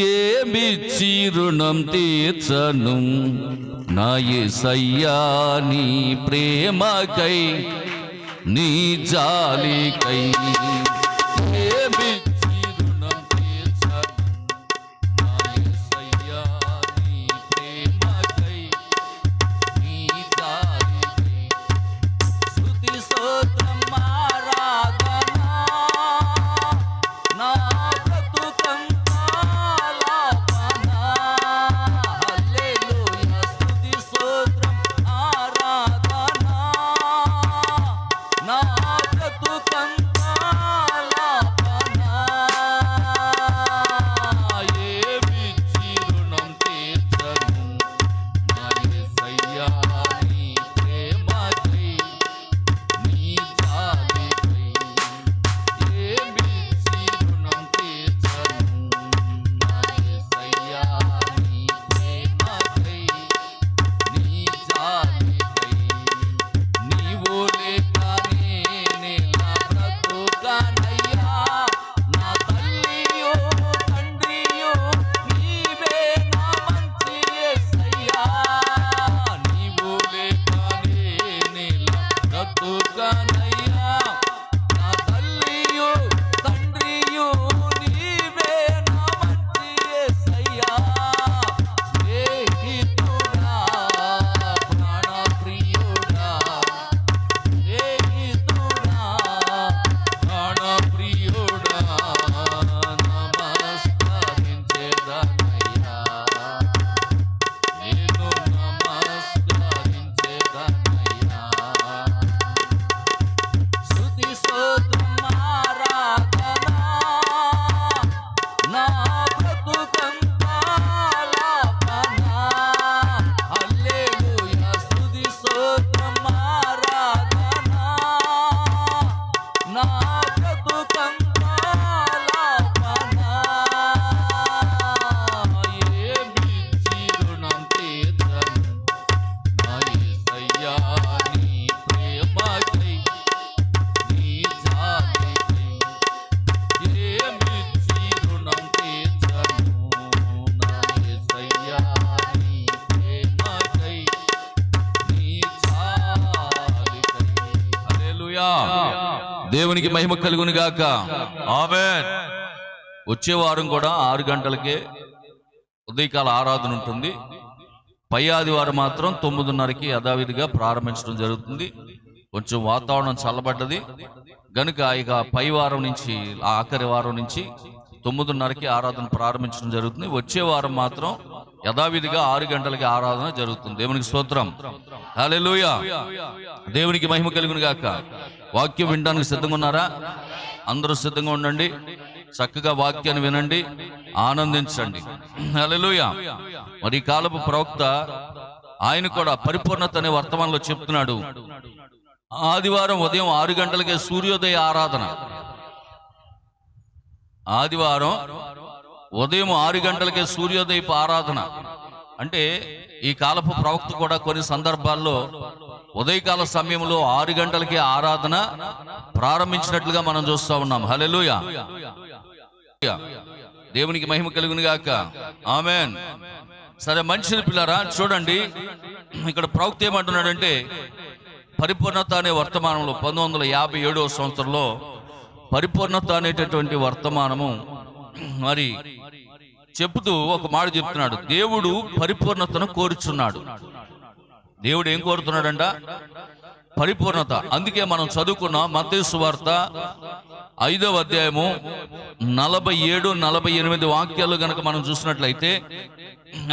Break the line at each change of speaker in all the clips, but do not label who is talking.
ఏమిచ్చి రుణం తీర్చను నా యేసయ్యా నీ ప్రేమకై నీ జాలికై. ఏమిచ్చి రుణం తీర్చను నా యేసయ్యా నీ ప్రేమకై నీ జాలికై. స్తుతి స్తోత్రం ఆరాధన నా దేవునికి మహిమ కలుగును గాక. ఆమేన్. వచ్చే వారం కూడా 6 గంటలకే ఉదయకాల ఆరాధన ఉంటుంది. పై ఆదివారం మాత్రం 9:30కి యథావిధిగా ప్రారంభించడం జరుగుతుంది. కొంచెం వాతావరణం చల్లబడ్డది గనుక ఇక పై వారం నుంచి ఆఖరి వారం నుంచి 9:30కి ఆరాధన ప్రారంభించడం జరుగుతుంది. వచ్చే వారం మాత్రం యథావిధిగా 6 గంటలకి ఆరాధన జరుగుతుంది. దేవునికి స్తోత్రం. హల్లెలూయా. దేవునికి మహిమ కలుగును గాక. వాక్యం వినడానికి సిద్ధంగా ఉన్నారా? అందరూ సిద్ధంగా ఉండండి. చక్కగా వాక్యాన్ని వినండి, ఆనందించండి. హల్లెలూయా. మరి ఈ కాలపు ప్రవక్త ఆయన కూడా పరిపూర్ణత అనే వర్తమానంలో చెప్తున్నాడు. ఆదివారం ఉదయం 6 గంటలకే సూర్యోదయ ఆరాధన. ఆదివారం ఉదయం 6 గంటలకే సూర్యోదయపు ఆరాధన. అంటే ఈ కాలపు ప్రవక్త కూడా కొన్ని సందర్భాల్లో ఉదయకాల సమయంలో 6 గంటలకే ఆరాధన ప్రారంభించినట్లుగా మనం చూస్తూ ఉన్నాం. హల్లెలూయా. దేవునికి మహిమ కలుగును గాక. ఆమేన్. సరే, మనుషుల పిల్లరా చూడండి, ఇక్కడ ప్రవక్త ఏమంటున్నాడంటే పరిపూర్ణత అనే వర్తమానంలో 1957వ సంవత్సరంలో పరిపూర్ణత అనేటటువంటి వర్తమానము మరి చెబుతూ ఒక మాట చెప్తున్నాడు. దేవుడు పరిపూర్ణతను కోరుచున్నాడు. దేవుడు ఏం కోరుతున్నాడంట? పరిపూర్ణత. అందుకే మనం చదువుకున్నాం మత్తయి సువార్త 5వ అధ్యాయము 47-48 వాక్యాలు గనక మనం చూసినట్లయితే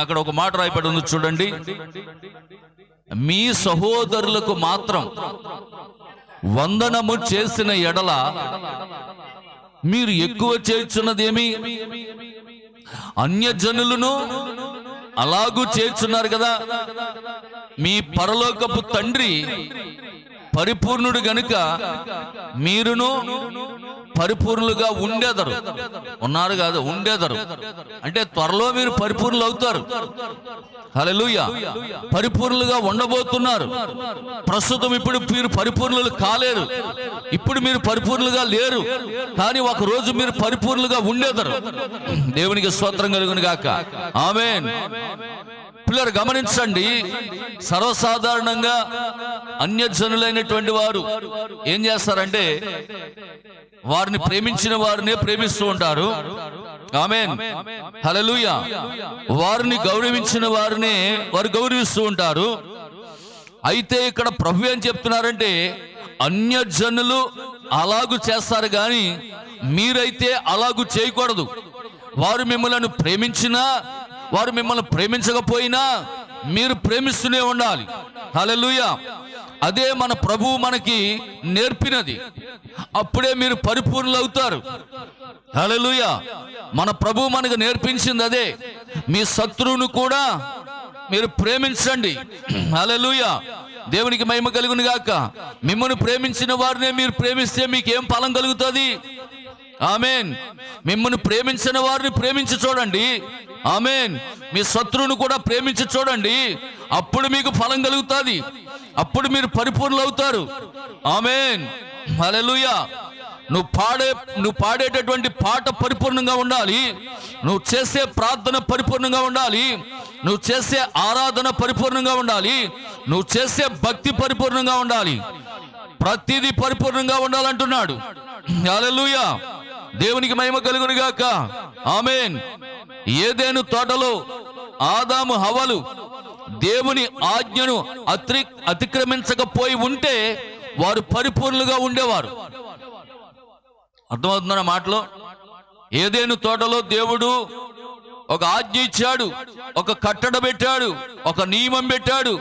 అక్కడ ఒక మాట రాయబడి ఉంది చూడండి. మీ సహోదరులకు మాత్రం వందనము చేసిన ఎడల మీరు ఎక్కువ చేర్చున్నదేమి? అన్యజనులను అలాగూ చేర్చున్నారు కదా. మీ పరలోకపు తండ్రి పరిపూర్ణుడు గనుక మీరును పరిపూర్ణులుగా ఉండేదరు. ఉన్నారు కాదు, ఉండేదరు అంటే త్వరలో మీరు పరిపూర్ణులు అవుతారు. హల్లెలూయా. పరిపూర్ణులుగా ఉండబోతున్నారు. ప్రస్తుతం ఇప్పుడు మీరు పరిపూర్ణులు కాలేరు, ఇప్పుడు మీరు పరిపూర్ణులుగా లేరు, కానీ ఒక రోజు మీరు పరిపూర్ణులుగా ఉండేదరు. దేవునికి స్తోత్రం కలుగును గాక. ఆమేన్. పిల్లలు గమనించండి, సర్వసాధారణంగా అన్యజనులైనటువంటి వారు ఏం చేస్తారంటే వారిని ప్రేమించిన వారినే ప్రేమిస్తూ ఉంటారు. ఆమేన్. హల్లెలూయా. వారిని గౌరవించిన వారినే వారు గౌరవిస్తూ ఉంటారు. అయితే ఇక్కడ ప్రభు ఏం చెప్తున్నారంటే అన్యజనులు అలాగు చేస్తారు కానీ మీరైతే అలాగు చేయకూడదు. వారు మిమ్మల్ని ప్రేమించినా వారు మిమ్మల్ని ప్రేమించకపోయినా మీరు ప్రేమిస్తూనే ఉండాలి. హల్లెలూయా. అదే మన ప్రభువు మనకి నేర్పినది. అప్పుడే మీరు పరిపూర్ణులు అవుతారు. హల్లెలూయా. మన ప్రభువు మనకు నేర్పించింది అదే. మీ శత్రువును కూడా మీరు ప్రేమించండి. హల్లెలూయా. దేవునికి మహిమ కలుగును గాక. మిమ్మల్ని ప్రేమించిన వారినే మీరు ప్రేమిస్తే మీకేం ఫలం కలుగుతుంది? ఆమేన్. మిమ్మల్ని ప్రేమించిన వారిని ప్రేమించి చూడండి. ఆమేన్. మీ శత్రువును కూడా ప్రేమించి చూడండి. అప్పుడు మీకు ఫలం కలుగుతుంది. అప్పుడు మీరు పరిపూర్ణులు అవుతారు. ఆమేన్. హల్లెలూయా. నువ్వు పాడేటటువంటి పాట పరిపూర్ణంగా ఉండాలి. నువ్వు చేసే ప్రార్థన పరిపూర్ణంగా ఉండాలి. నువ్వు చేసే ఆరాధన పరిపూర్ణంగా ఉండాలి. నువ్వు చేసే భక్తి పరిపూర్ణంగా ఉండాలి. ప్రతిదీ పరిపూర్ణంగా ఉండాలంటున్నాడు. హల్లెలూయా. దేవునికి మహిమ కలుగును గాక. ఆమేన్. ఏదెను తోటలో ఆదాము హవ్వలు దేవుని ఆజ్ఞను అతిక్రమించకపోయి ఉంటే వారు పరిపూర్ణులుగా ఉండేవారు. అర్థమవుతుందన్న మాటలో? ఏదెను తోటలో దేవుడు ఒక ఆజ్ఞ ఇచ్చాడు, ఒక కట్టడ పెట్టాడు, ఒక నియమం పెట్టాడు.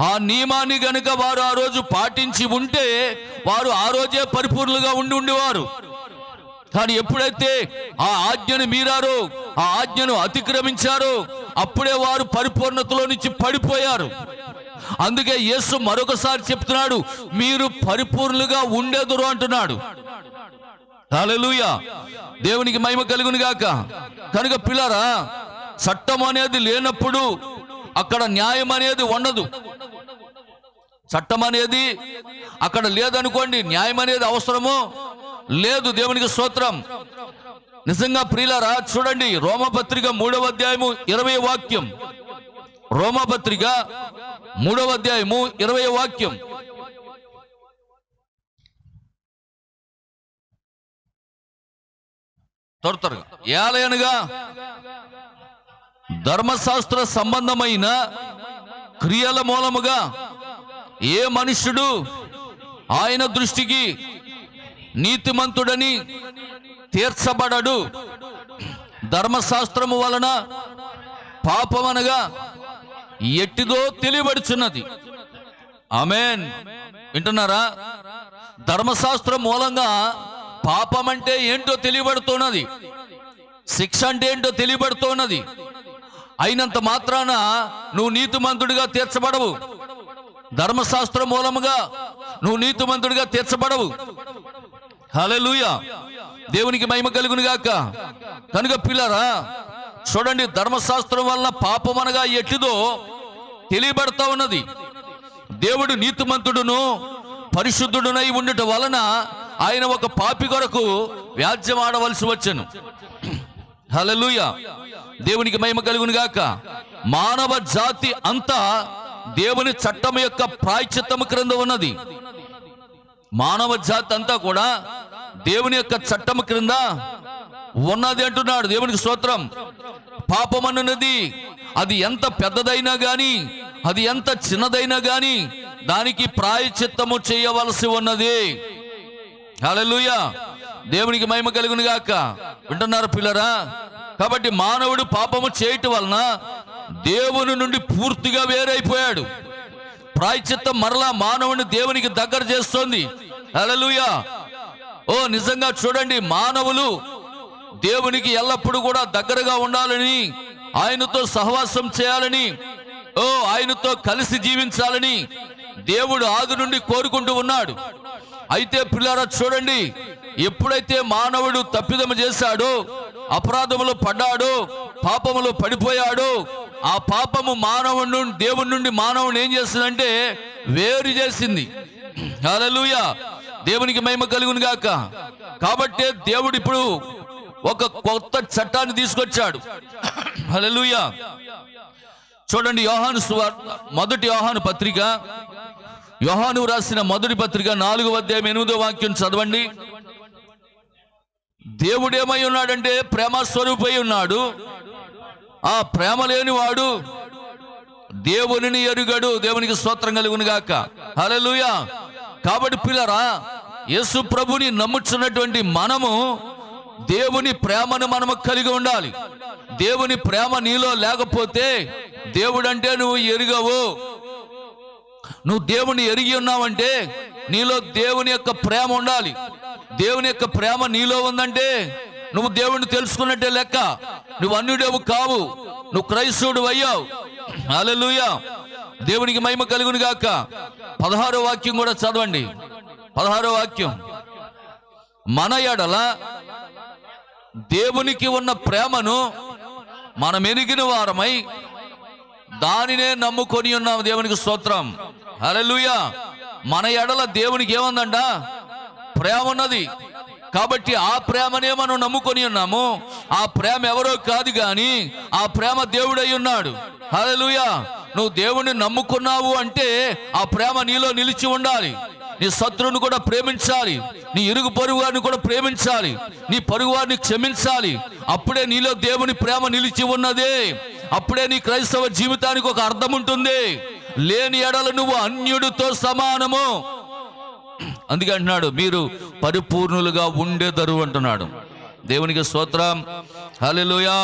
ఆ నియమాన్ని గనుక వారు ఆ రోజు పాటించి ఉంటే వారు ఆ రోజే పరిపూర్ణులుగా ఉండేవారు. కానీ ఎప్పుడైతే ఆ ఆజ్ఞను మీరారో, ఆ ఆజ్ఞను అతిక్రమించారో, అప్పుడే వారు పరిపూర్ణతలో నుంచి పడిపోయారు. అందుకే యేసు మరొకసారి చెప్తున్నాడు, మీరు పరిపూర్ణులుగా ఉండేదురు అంటున్నాడు. హల్లెలూయా. దేవునికి మహిమ కలుగును గాక. కనుక పిల్లరా, చట్టం అనేది లేనప్పుడు అక్కడ న్యాయం అనేది ఉండదు. చట్టం అనేది అక్కడ లేదనుకోండి, న్యాయం అనేది అవసరమో లేదు. దేవునికి స్తోత్రం. నిజంగా ప్రియులారా, చూడండి రోమపత్రిక 3వ అధ్యాయము 20వ వాక్యం. రోమపత్రిక 3వ అధ్యాయము 20వ వాక్యం. త్వరగా. ఏలయనగా ధర్మశాస్త్ర సంబంధమైన క్రియల మూలముగా ఏ మనుష్యుడు ఆయన దృష్టికి నీతిమంతుడని తీర్చబడడు. ధర్మశాస్త్రము వలన పాపమనగా ఎట్టిదో తెలియబడుచున్నది. ఆమేన్. వింటున్నారా? ధర్మశాస్త్రం మూలంగా పాపం అంటే ఏంటో తెలియబడుతున్నది, శిక్ష అంటే ఏంటో తెలియబడుతున్నది. అయినంత మాత్రాన నువ్వు నీతిమంతుడిగా తీర్చబడవు. ధర్మశాస్త్రం మూలముగా నువ్వు నీతిమంతుడిగా తీర్చబడవు. హల్లెలూయా. దేవునికి మహిమ కలుగును గాక. కనుక పిల్లరా, చూడండి, ధర్మశాస్త్రం వలన పాపం అనగా ఎట్టిదో తెలియబడతా ఉన్నది. దేవుడు నీతిమంతుడును పరిశుద్ధుడునై ఉండుట వలన ఆయన ఒక పాపి కొరకు వ్యాజ్యం ఆడవలసి వచ్చెను. హల్లెలూయా. దేవునికి మహిమ కలుగును గాక. మానవ జాతి అంతా దేవుని చట్టం యొక్క ప్రాయశ్చిత్తము క్రింద ఉన్నది. మానవ జాతి అంతా కూడా దేవుని యొక్క చట్టము క్రింద ఉన్నది అంటున్నాడు. దేవునికి స్తోత్రం. పాపమన్నది అది ఎంత పెద్దదైనా గాని, అది ఎంత చిన్నదైనా గాని దానికి ప్రాయశ్చిత్తము చేయవలసి ఉన్నది. హల్లెలూయా. దేవునికి మహిమ కలుగును గాక. వింటున్నారు పిల్లరా? కాబట్టి మానవుడు పాపము చేయటం వలన దేవుని నుండి పూర్తిగా వేరైపోయాడు. ప్రాయశ్చిత్తం మరలా మానవుని దేవునికి దగ్గర చేస్తోంది. హల్లెలూయా. ఓ నిజంగా చూడండి, మానవులు దేవునికి ఎల్లప్పుడూ కూడా దగ్గరగా ఉండాలని, ఆయనతో సహవాసం చేయాలని, ఆయనతో కలిసి జీవించాలని దేవుడు ఆది నుండి కోరుకుంటూ ఉన్నాడు. అయితే పిల్లారా చూడండి, ఎప్పుడైతే మానవుడు తప్పిదము చేశాడో, అపరాధములో పడ్డాడో, పాపములో పడిపోయాడో, ఆ పాపము మానవుడు దేవుడి నుండి మానవుని ఏం చేస్తుందంటే వేరు చేసింది. హల్లెలూయా, దేవునికి మహిమ కలుగును గాక. కాబట్టే దేవుడు ఇప్పుడు ఒక కొత్త చట్టాన్ని తీసుకొచ్చాడు. హల్లెలూయా. చూడండి, యోహాను సువార్త, మొదటి యోహాను పత్రిక, యోహాను రాసిన మొదటి పత్రిక 4వ అధ్యాయం 8వ వాక్యం చదవండి. దేవుడు ఏమై ఉన్నాడంటే ప్రేమ స్వరూపై ఉన్నాడు. ఆ ప్రేమ లేనివాడు దేవునిని ఎరుగడు. దేవునికి స్తోత్రం కలుగును గాక. హల్లెలూయా. కాబట్టి పిల్లరా, యేసు ప్రభుని నమ్ముచున్నటువంటి మనము దేవుని ప్రేమను మనము కలిగి ఉండాలి. దేవుని ప్రేమ నీలో లేకపోతే దేవుడంటే నువ్వు ఎరుగవు. నువ్వు దేవుని ఎరిగి ఉన్నావంటే నీలో దేవుని యొక్క ప్రేమ ఉండాలి. దేవుని యొక్క ప్రేమ నీలో ఉందంటే నువ్వు దేవుణ్ణి తెలుసుకున్నట్టే లెక్క. నువ్వు అన్యుడేవు కావు, నువ్వు క్రైస్తవుడు అయ్యావు. హల్లెలూయా, దేవునికి మహిమ కలుగును గాక. 16వ వాక్యం కూడా చదవండి. 16వ వాక్యం, మన ఎడల దేవునికి ఉన్న ప్రేమను మనం ఎరిగిన వారమై దానినే నమ్ముకొని ఉన్నాము. దేవునికి స్తోత్రం. హల్లెలూయా. మన ఎడల దేవునికి ఏముందంట? ప్రేమ ఉన్నది. కాబట్టి ఆ ప్రేమనే మనం నమ్ముకొని ఉన్నాము. ఆ ప్రేమ ఎవరో కాదు గాని ఆ ప్రేమ దేవుడై ఉన్నాడు. హల్లెలూయా. నువ్వు దేవుణ్ణి నమ్ముకున్నావు అంటే ఆ ప్రేమ నీలో నిలిచి ఉండాలి. నీ శత్రువుని కూడా ప్రేమించాలి, నీ ఇరుగు పొరుగు వారిని కూడా ప్రేమించాలి, నీ పొరుగు వారిని క్షమించాలి. అప్పుడే నీలో దేవుని ప్రేమ నిలిచి ఉన్నదే. అప్పుడే నీ క్రైస్తవ జీవితానికి ఒక అర్థం ఉంటుంది. లేని ఎడల నువ్వు అన్యుడితో సమానము. అందుకే అంటున్నాడు, మీరు పరిపూర్ణులుగా ఉండేదరు అంటున్నాడు. దేవునికి స్తోత్రం. హల్లెలూయా,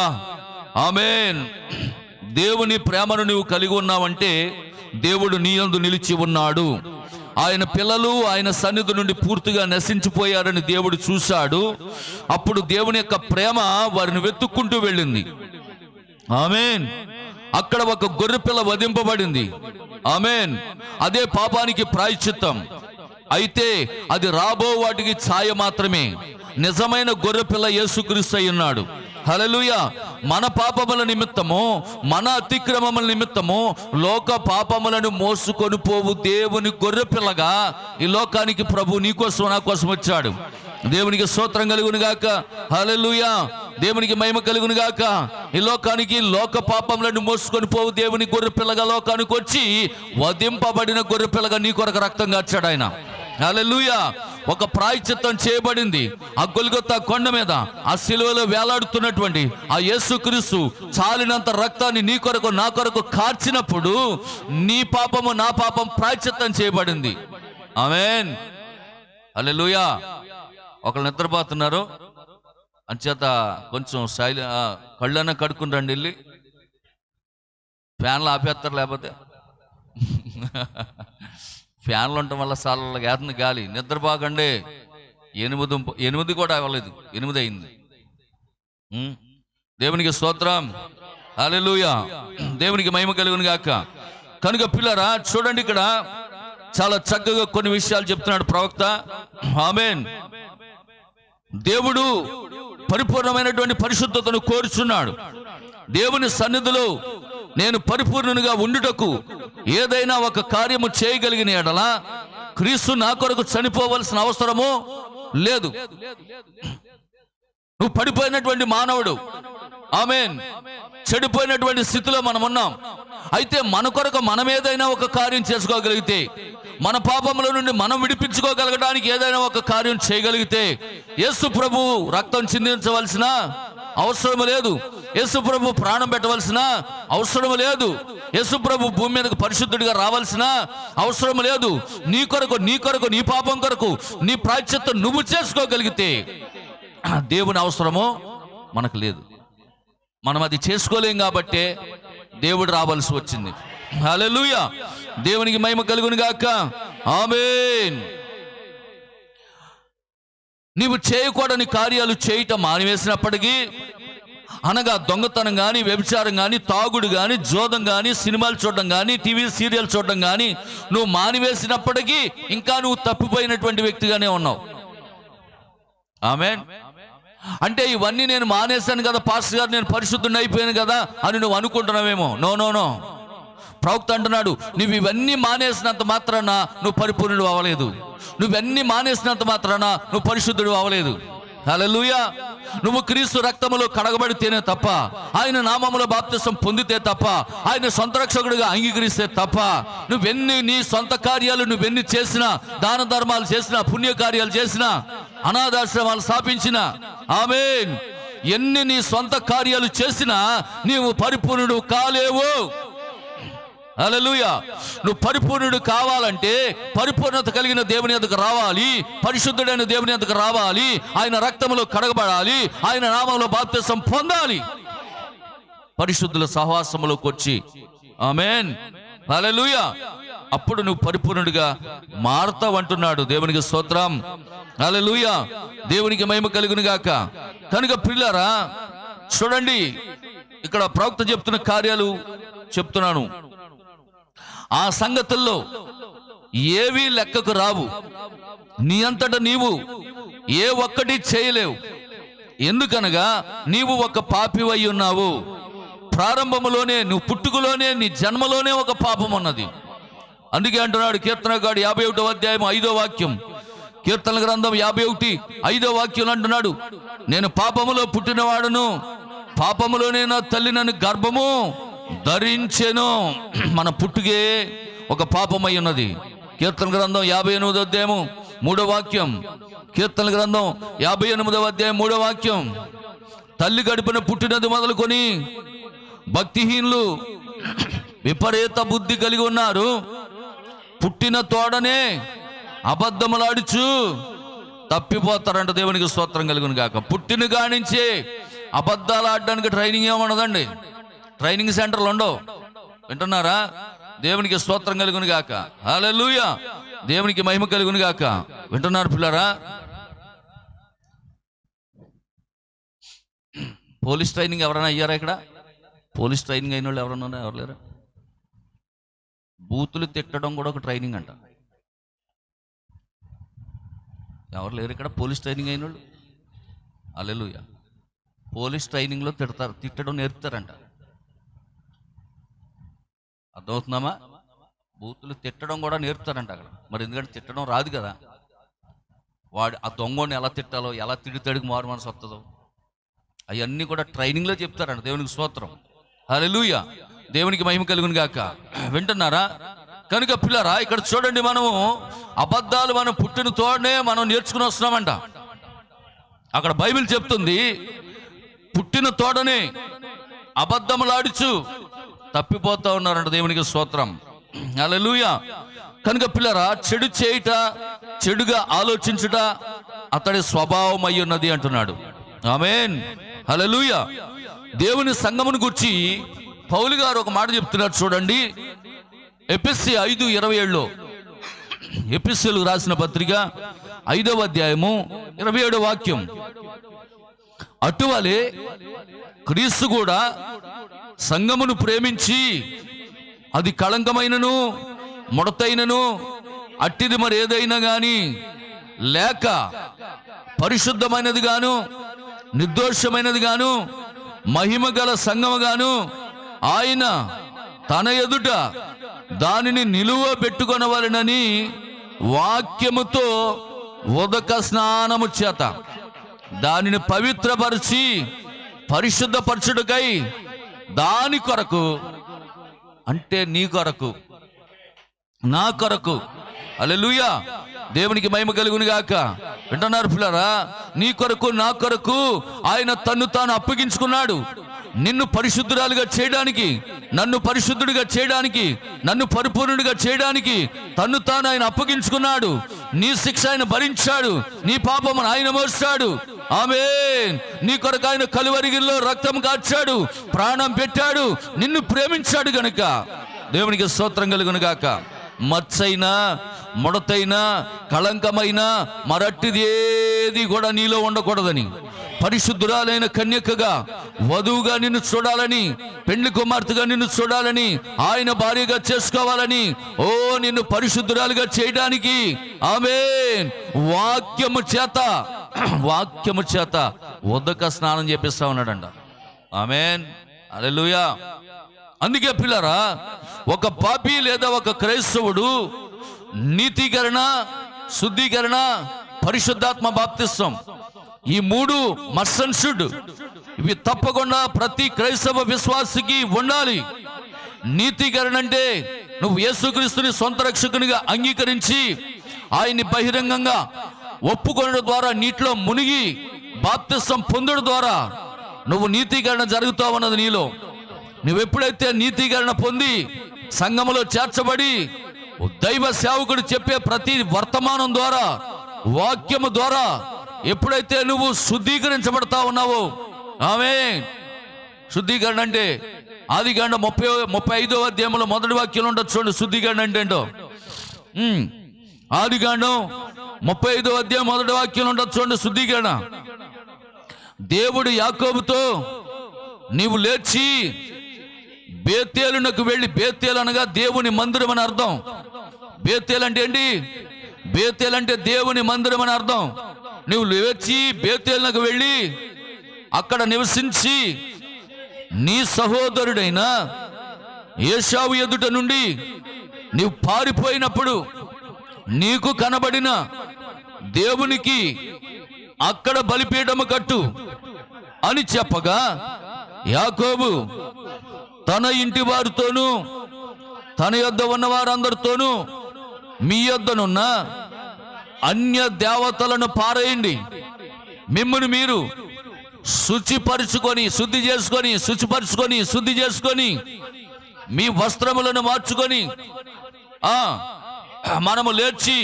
ఆమేన్. దేవుని ప్రేమను నువ్వు కలిగి ఉన్నావంటే దేవుడు నీ యందు నిలిచి ఉన్నాడు. ఆయన పిల్లలు ఆయన సన్నిధి నుండి పూర్తిగా నశించిపోయారని దేవుడు చూశాడు. అప్పుడు దేవుని యొక్క ప్రేమ వారిని వెతుక్కుంటూ వెళ్ళింది. ఆమేన్. అక్కడ ఒక గొర్రెపిల్ల వధింపబడింది. ఆమేన్. అదే పాపానికి ప్రాయశ్చిత్తం. అయితే అది రాబో వాటికి ఛాయ మాత్రమే. నిజమైన గొర్రెపిల్ల యేసుక్రీస్తు అయి ఉన్నాడు. హల్లెలూయా. మన పాపముల నిమిత్తము, మన అతిక్రమముల నిమిత్తము లోక పాపములను మోసుకొని పోవు దేవుని గొర్రెపిల్లగా ఈ లోకానికి ప్రభు నీకోసం నా కోసం వచ్చాడు. దేవునికి స్తోత్రం కలుగును గాక. హల్లెలూయా. దేవునికి మహిమ కలుగును గాక. ఈ లోకానికి లోక పాపములను మోసుకొని పోవు దేవుని గొర్రెపిల్లగా లోకానికి వచ్చి వధింపబడిన గొర్రెపిల్లగా నీ కొరకు రక్తం కార్చాడు ఆయన. హల్లెలూయా. ఒక ప్రాయశ్చిత్తం చేయబడింది. ఆ గొల్గొతా కొండ మీద ఆ శిలువలో వేలాడుతున్నటువంటి ఆ యేసుక్రీస్తు చాలినంత రక్తాన్ని నీ కొరకు నా కొరకు కార్చినప్పుడు నీ పాపము నా పాపం ప్రాయశ్చిత్తం చేయబడింది. ఆమేన్. హల్లెలూయా. ఒకళ్ళు నిద్రపోతున్నారు, అంచేత కొంచెం కళ్ళన్నా కడుక్కుని రండి. వెళ్ళి ఫ్యాన్లు ఆపేస్తారు, లేకపోతే ఫ్యాన్లు ఉండటం వల్ల చాలా ఏతన గాలి. నిద్రపోకండి. 8 కూడా అవ్వలేదు, 8 అయింది. దేవునికి స్తోత్రం. హల్లెలూయా. దేవునికి మహిమ కలుగును గాక. కనుక పిల్లరా చూడండి, ఇక్కడ చాలా చక్కగా కొన్ని విషయాలు చెప్తున్నాడు ప్రవక్త. ఆమేన్. దేవుడు పరిపూర్ణమైనటువంటి పరిశుద్ధతను కోరుచున్నాడు. దేవుని సన్నిధిలో నేను పరిపూర్ణునిగా ఉండుటకు ఏదైనా ఒక కార్యము చేయగలిగిన ఎడల క్రీస్తు నా కొరకు చనిపోవలసిన అవసరము లేదు. నువ్వు పడిపోయినటువంటి మానవుడు. ఆమేన్. చెడిపోయినటువంటి స్థితిలో మనం ఉన్నాం. అయితే మన కొరకు మనం ఏదైనా ఒక కార్యం చేసుకోగలిగితే, మన పాపముల నుండి మనం విడిపించుకోగలగడానికి ఏదైనా ఒక కార్యం చేయగలిగితే యేసు ప్రభు రక్తం చిందించవలసిన అవసరం లేదు. యేసు ప్రభు ప్రాణం పెట్టవలసిన అవసరం లేదు. యేసు ప్రభు భూమి మీదకు పరిశుద్ధుడిగా రావాల్సిన అవసరం లేదు. నీ కొరకు నీ పాపం కొరకు నీ ప్రాయశ్చిత్తం నువ్వు చేసుకోగలిగితే దేవుని అవసరమో మనకు లేదు. మనం అది చేసుకోలేం కాబట్టే దేవుడు రావాల్సి వచ్చింది. హల్లెలూయా. దేవునికి మహిమ కలుగును గాక. ఆమేన్. నీవు చేయకూడని కార్యాలు చేయటం మానివేసినప్పటికీ అనగా దొంగతనం కానీ, వ్యభిచారం కానీ, తాగుడు కానీ, జోదం కానీ, సినిమాలు చూడడం కానీ, టీవీ సీరియల్ చూడడం కానీ నువ్వు మానివేసినప్పటికీ ఇంకా నువ్వు తప్పిపోయినటువంటి వ్యక్తిగానే ఉన్నావు. ఆమేన్. అంటే ఇవన్నీ నేను మానేశాను కదా పాస్టర్ గారు, నేను పరిశుద్ధుని అయిపోయాను కదా అని నువ్వు అనుకుంటున్నావేమో. No no no. ప్రవక్త అంటున్నాడు, నువ్వు ఇవన్నీ మానేసినంత మాత్రాన నువ్వు పరిపూర్ణుడు అవ్వలేదు. నువ్వన్నీ మానేసినంత మాత్రాన నువ్వు పరిశుద్ధుడు అవ్వలేదు. హల్లెలూయా. నువ్వు క్రీస్తు రక్తములో కడగబడితేనే తప్ప, ఆయన నామములో బాప్తిసం పొందితే తప్ప, ఆయన సొంత రక్షకుడిగా అంగీకరిస్తే తప్ప, నువ్వెన్ని నీ సొంత కార్యాలు నువ్వెన్ని చేసినా, దాన ధర్మాలు చేసినా, పుణ్యకార్యాలు చేసినా, అనాథాశ్రమాలు స్థాపించినా, ఆమేన్, ఎన్ని నీ సొంత కార్యాలు చేసినా నీవు పరిపూర్ణుడు కాలేవు. హల్లెలూయా. నువ్వు పరిపూర్ణుడు కావాలంటే పరిపూర్ణత కలిగిన దేవుని యొద్దకు రావాలి, పరిశుద్ధుడైన దేవుని యొద్దకు రావాలి, ఆయన రక్తములో కడగబడాలి, ఆయన నామములో బాప్తిసం పొందాలి, పరిశుద్ధుల సహవాసములోకి వచ్చి. ఆమేన్. హల్లెలూయా. అప్పుడు నువ్వు పరిపూర్ణుడిగా మారతావంటున్నాడు. దేవునికి స్తోత్రం. హల్లెలూయా. దేవునికి మహిమ కలుగును గాక. కనుక ప్రియులారా చూడండి, ఇక్కడ ప్రవక్త చెప్తున్న కార్యాలు చెప్తున్నాను. ఆ సంగతుల్లో ఏవీ లెక్కకు రావు. నీ అంతటా నీవు ఏ ఒక్కటి చేయలేవు. ఎందుకనగా నీవు ఒక పాపివై ఉన్నావు. ప్రారంభములోనే, నువ్వు పుట్టుకలోనే, నీ జన్మలోనే ఒక పాపం ఉన్నది. అందుకే అంటున్నాడు కీర్తనగాడు 51వ అధ్యాయం 5వ వాక్యం, కీర్తన గ్రంథం 51:5 వాక్యం అంటున్నాడు, నేను పాపములో పుట్టినవాడును, పాపములోనే నా తల్లి నన్ను గర్భము ధరించెను. మన పుట్టుకే ఒక పాపమై ఉన్నది. కీర్తన గ్రంథం 58వ అధ్యాయం 3వ వాక్యం, కీర్తన గ్రంథం 58వ అధ్యాయం 3వ వాక్యం, తల్లి గడిపిన పుట్టినది మొదలుకొని భక్తిహీనులు విపరీత బుద్ధి కలిగి ఉన్నారు. పుట్టిన తోడనే అబద్ధములాడుచు తప్పిపోతారంట. దేవునికి స్తోత్రం కలుగును గాక. పుట్టిన కానించి అబద్ధాలు ఆడడానికి ట్రైనింగ్ ఏమన్నదండి, ట్రైనింగ్ సెంటర్లు ఉండవు. వింటున్నారా? దేవునికి స్తోత్రం కలుగును గాక. హల్లెలూయా. దేవునికి మహిమ కలుగును గాక. వింటున్నారు పిల్లరా? పోలీస్ ట్రైనింగ్ ఎవరైనా అయ్యారా ఇక్కడ? పోలీస్ ట్రైనింగ్ అయిన వాళ్ళు ఎవరన్నా ఎవరు లేరా? బూతులు తిట్టడం కూడా ఒక ట్రైనింగ్ అంట. ఎవరు లేరు ఇక్కడ పోలీస్ ట్రైనింగ్ అయిన వాళ్ళు? హల్లెలూయా. పోలీస్ ట్రైనింగ్లో తిట్టడం నేర్పుతారంట. అర్థమవుతుందామా? బూతులు తిట్టడం కూడా నేర్పుతారంట అక్కడ. మరి ఎందుకంటే తిట్టడం రాదు కదా, వాడు ఆ దొంగని ఎలా తిట్టాలో, ఎలా తిడితాడికి మారు మనసు వస్తుందో అవన్నీ కూడా ట్రైనింగ్లో చెప్తారంట. దేవునికి స్తోత్రం. హల్లెలూయా. దేవునికి మహిమ కలుగును గాక. వింటున్నారా? కనుక పిల్లరా ఇక్కడ చూడండి, మనము అబద్ధాలు మనం పుట్టిన తోడనే మనం నేర్చుకుని వస్తున్నామంట. అక్కడ బైబిల్ చెప్తుంది, పుట్టిన తోడనే అబద్ధములాడుచు తప్పిపోతా ఉన్నారంట. దేవునికి స్తోత్రం. హల్లెలూయా. కనుక పిల్లరా చెడు చేయుట, చెడుగా ఆలోచించుట అతడి స్వభావం అయి ఉన్నది అంటున్నాడు. ఆమేన్. హల్లెలూయా. దేవుని సంఘమును గురించి పౌలు గారు ఒక మాట చెప్తున్నారు చూడండి. ఎఫెసీ 5:27 ఎఫెసీయులకు రాసిన పత్రిక 5వ అధ్యాయము 27వ వాక్యం, అటువలే క్రీస్తు కూడా సంఘమును ప్రేమించి అది కళంకమైనను ముడతైనను అట్టిది మరి ఏదైనా గాని లేక పరిశుద్ధమైనది గాను నిర్దోషమైనది గాను మహిమ గల సంఘము గాను ఆయన తన ఎదుట దానిని నిలువ పెట్టుకొనవలెనని వాక్యముతో ఉదక స్నానము చేత దానిని పవిత్రపరిచి పరిశుద్ధపరచుటకై దాని కొరకు, అంటే నీ కొరకు, నా కొరకు. హల్లెలూయా. దేవునికి మహిమ కలుగును గాక. వింటున్నారు పిల్లరా? నీ కొరకు, నా కొరకు ఆయన తన్ను తాను అప్పగించుకున్నాడు. నిన్ను పరిశుద్ధురాలుగా చేయడానికి, నన్ను పరిశుద్ధుడిగా చేయడానికి, నన్ను పరిపూర్ణుడిగా చేయడానికి తన్ను తాను ఆయన అప్పగించుకున్నాడు. నీ శిక్ష ఆయన భరించాడు, నీ పాపమును ఆయన మోస్తాడు. ఆమేన్. నీ కొరకు ఆయన కలువరిగిలో రక్తం కార్చాడు, ప్రాణం పెట్టాడు, నిన్ను ప్రేమించాడు గనుక దేవునికి స్తోత్రం కలుగును గాక. మచ్చైనా ముడతైనా కళంకమైన మరట్టిది ఏది కూడా నీలో ఉండకూడదని, పరిశుద్ధురాలైన కన్యకగా వధువుగా నిన్ను చూడాలని, పెండ్లి కుమార్తెగా నిన్ను చూడాలని, ఆయన భార్యగా చేసుకోవాలని, నిన్ను పరిశుద్ధురాలుగా చేయడానికి ఆమేన్ వాక్యము చేత ఉదక స్నానం చేపిస్తా ఉన్నాడంట. ఆమేన్ హల్లెలూయా. అందుకే పిల్లరా, ఒక పాపి లేదా ఒక క్రైస్తవుడు నీతీకరణ, శుద్ధీకరణ, పరిశుద్ధాత్మ బాప్తిస్వం, ఈ మూడు మస్ట్ అండ్ షుడ్, ఇవి తప్పకుండా ప్రతి క్రైస్తవ విశ్వాసికి ఉండాలి. నీతీకరణ అంటే నువ్వు యేసుక్రీస్తుని సొంత రక్షకునిగా అంగీకరించి ఆయన్ని బహిరంగంగా ఒప్పుకొనడం ద్వారా, నీటిలో మునిగి బాప్తిస్వం పొందడం ద్వారా నువ్వు నీతీకరణ జరుగుతావు అన్నది నీలో. నువ్వెప్పుడైతే నీతీకరణ పొంది సంఘములో చేర్చబడి దైవ సేవకుడు చెప్పే ప్రతి వర్తమానం ద్వారా, వాక్యము ద్వారా ఎప్పుడైతే నువ్వు శుద్ధీకరించబడతా ఉన్నావో, ఆమేన్. శుద్ధీకరణ అంటే ఆదికాండం 35వ అధ్యాయంలో మొదటి వాక్యంలో ఉండొచ్చు. చూడండి శుద్ధీకరణ అంటే ఏంటో. ఆదికాండం 35వ అధ్యాయం మొదటి వాక్యంలో ఉండొచ్చు. చూడండి శుద్ధీకరణ. దేవుడు యాకోబుతో, నీవు లేచి బేతేలునకు వెళ్ళి, బేతేలు అనగా దేవుని మందిరం అని అర్థం. బేతేలు అంటే ఏంటి? బేతేలు అంటే దేవుని మందిరం అని అర్థం. నువ్వు లేచి బేతేలునకు వెళ్ళి అక్కడ నివసించి నీ సహోదరుడైన ఏశావు ఎదుట నుండి నీవు పారిపోయినప్పుడు నీకు కనబడిన దేవునికి అక్కడ బలిపీఠము కట్టు అని చెప్పగా, యాకోబు తన ఇంటి వారితోనూ తన యొద్ద ఉన్న వారందరితోనూ మీ యొద్దనున్న అన్య దేవతలను పారేయండి, మిమ్మును మీరు శుద్ధి చేసుకొని మీ వస్త్రములను మార్చుకొని మనము లేచి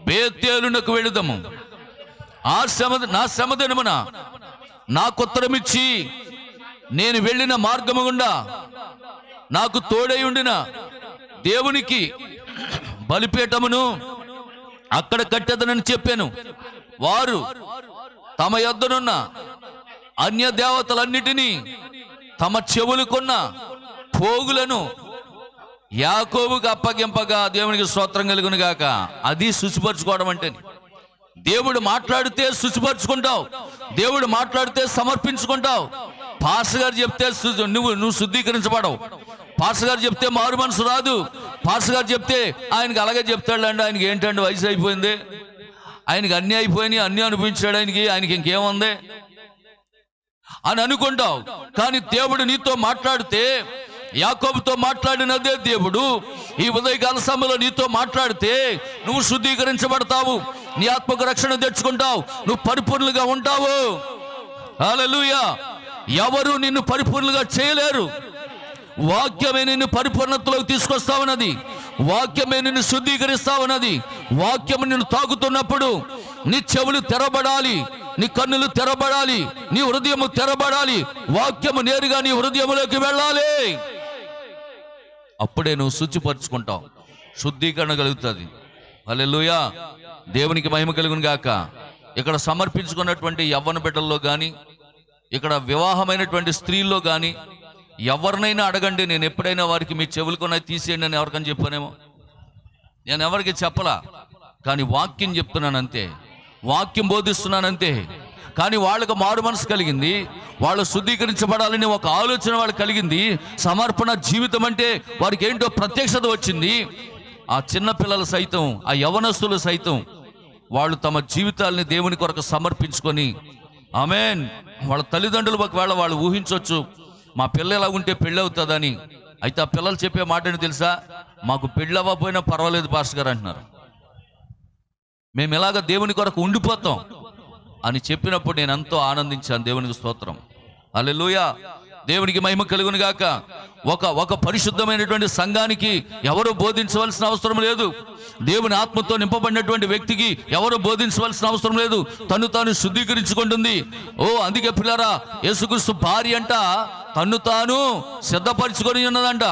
బేతేలునకు వెళుదాము. నా శ్రమ దినమున నాకు ఉత్తరమిచ్చి నేను వెళ్ళిన మార్గము గుండా నాకు తోడై ఉండిన దేవునికి బలిపీఠమును అక్కడ కట్టెదనని చెప్పాను. వారు తమ యొద్దనున్న అన్య దేవతలన్నిటినీ, తమ చెవులకున్న పోగులను యాకోబుకు అప్పగింపగా, దేవునికి స్తోత్రం కలుగును గాక. అది శుచిపరచుకోవడం అంటే. దేవుడు మాట్లాడితే శుచిపరచుకుంటావు, దేవుడు మాట్లాడితే సమర్పించుకుంటావు. పాస్టర్ గారు చెప్తే నువ్వు శుద్ధీకరించబడవు. పాస్టర్ గారు చెప్తే మారు మనసు రాదు. పాస్టర్ గారు చెప్తే ఆయనకి అలాగే చెప్తాడండి, ఆయనకి ఏంటండి వయసు అయిపోయింది, ఆయనకి అన్నీ అయిపోయినాయి, అన్నీ అనిపించాడు, ఆయనకి ఇంకేముంది అని అనుకుంటావు. కానీ దేవుడు నీతో మాట్లాడితే, యాకోబుతో మాట్లాడినదే దేవుడు ఈ ఉదయకాల సమయంలో నీతో మాట్లాడితే నువ్వు శుద్ధీకరించబడతావు, నీ ఆత్మకు రక్షణ తెచ్చుకుంటావు, నువ్వు పరిపూర్ణులుగా ఉంటావు. హల్లెలూయా. ఎవరు నిన్ను పరిపూర్ణులుగా చేయలేరు. వాక్యమే నిన్ను పరిపూర్ణతలోకి తీసుకొస్తావన్నది, వాక్యమే నిన్ను శుద్ధీకరిస్తావన్నది. వాక్యము నిన్ను తాకుతున్నప్పుడు నీ చెవులు తెరబడాలి, నీ కన్నులు తెరబడాలి, నీ హృదయము తెరబడాలి. వాక్యము నేరుగా నీ హృదయములోకి వెళ్ళాలి. అప్పుడే నువ్వు శుచిపరుచుకుంటావు, శుద్ధీకరణ కలుగుతుంది. హల్లెలూయా. దేవునికి మహిమ కలుగును గాక. ఇక్కడ సమర్పించుకున్నటువంటి యవ్వన బిడ్డల్లో కానీ, ఇక్కడ వివాహమైనటువంటి స్త్రీల్లో కానీ ఎవరినైనా అడగండి, నేను ఎప్పుడైనా వారికి మీ చెవులు కొన్న తీసేయండి అని ఎవరికని చెప్పానేమో? నేను ఎవరికి చెప్పలా, కానీ వాక్యం చెప్తున్నానంతే, వాక్యం బోధిస్తున్నానంతే. కానీ వాళ్ళకు మారు మనసు కలిగింది, వాళ్ళు శుద్ధీకరించబడాలని ఒక ఆలోచన వాళ్ళకి కలిగింది. సమర్పణ జీవితం అంటే వారికి ఏంటో ప్రత్యక్షత వచ్చింది. ఆ చిన్న పిల్లలు సైతం, ఆ యవనస్తులు సైతం వాళ్ళు తమ జీవితాలని దేవుని కొరకు సమర్పించుకొని, ఆమేన్, వాళ్ళ తల్లిదండ్రులు ఒకవేళ వాళ్ళు ఊహించవచ్చు, మా పిల్ల ఎలా ఉంటే పెళ్ళి అవుతుందని. అయితే ఆ పిల్లలు చెప్పే మాట ఏంటి తెలుసా? మాకు పెళ్ళి అవ్వకపోయినా పర్వాలేదు పాస్టర్ గారు అంటున్నారు, మేము ఎలాగ దేవుని కొరకు ఉండిపోతాం అని చెప్పినప్పుడు నేను ఎంతో ఆనందించాను. దేవునికి స్తోత్రం. హల్లెలూయా. దేవునికి మహిమ కలుగును గాక. ఒక పరిశుద్ధమైనటువంటి సంఘానికి ఎవరు బోధించవలసిన అవసరం లేదు. దేవుని ఆత్మతో నింపబడినటువంటి వ్యక్తికి ఎవరు బోధించవలసిన అవసరం లేదు. తను తాను శుద్ధీకరించుకుంటుంది. అందుకే పిల్లరా, యేసుక్రీస్తు భార్య అంట తన్ను తాను సిద్ధపరచుకొని ఉన్నదంట.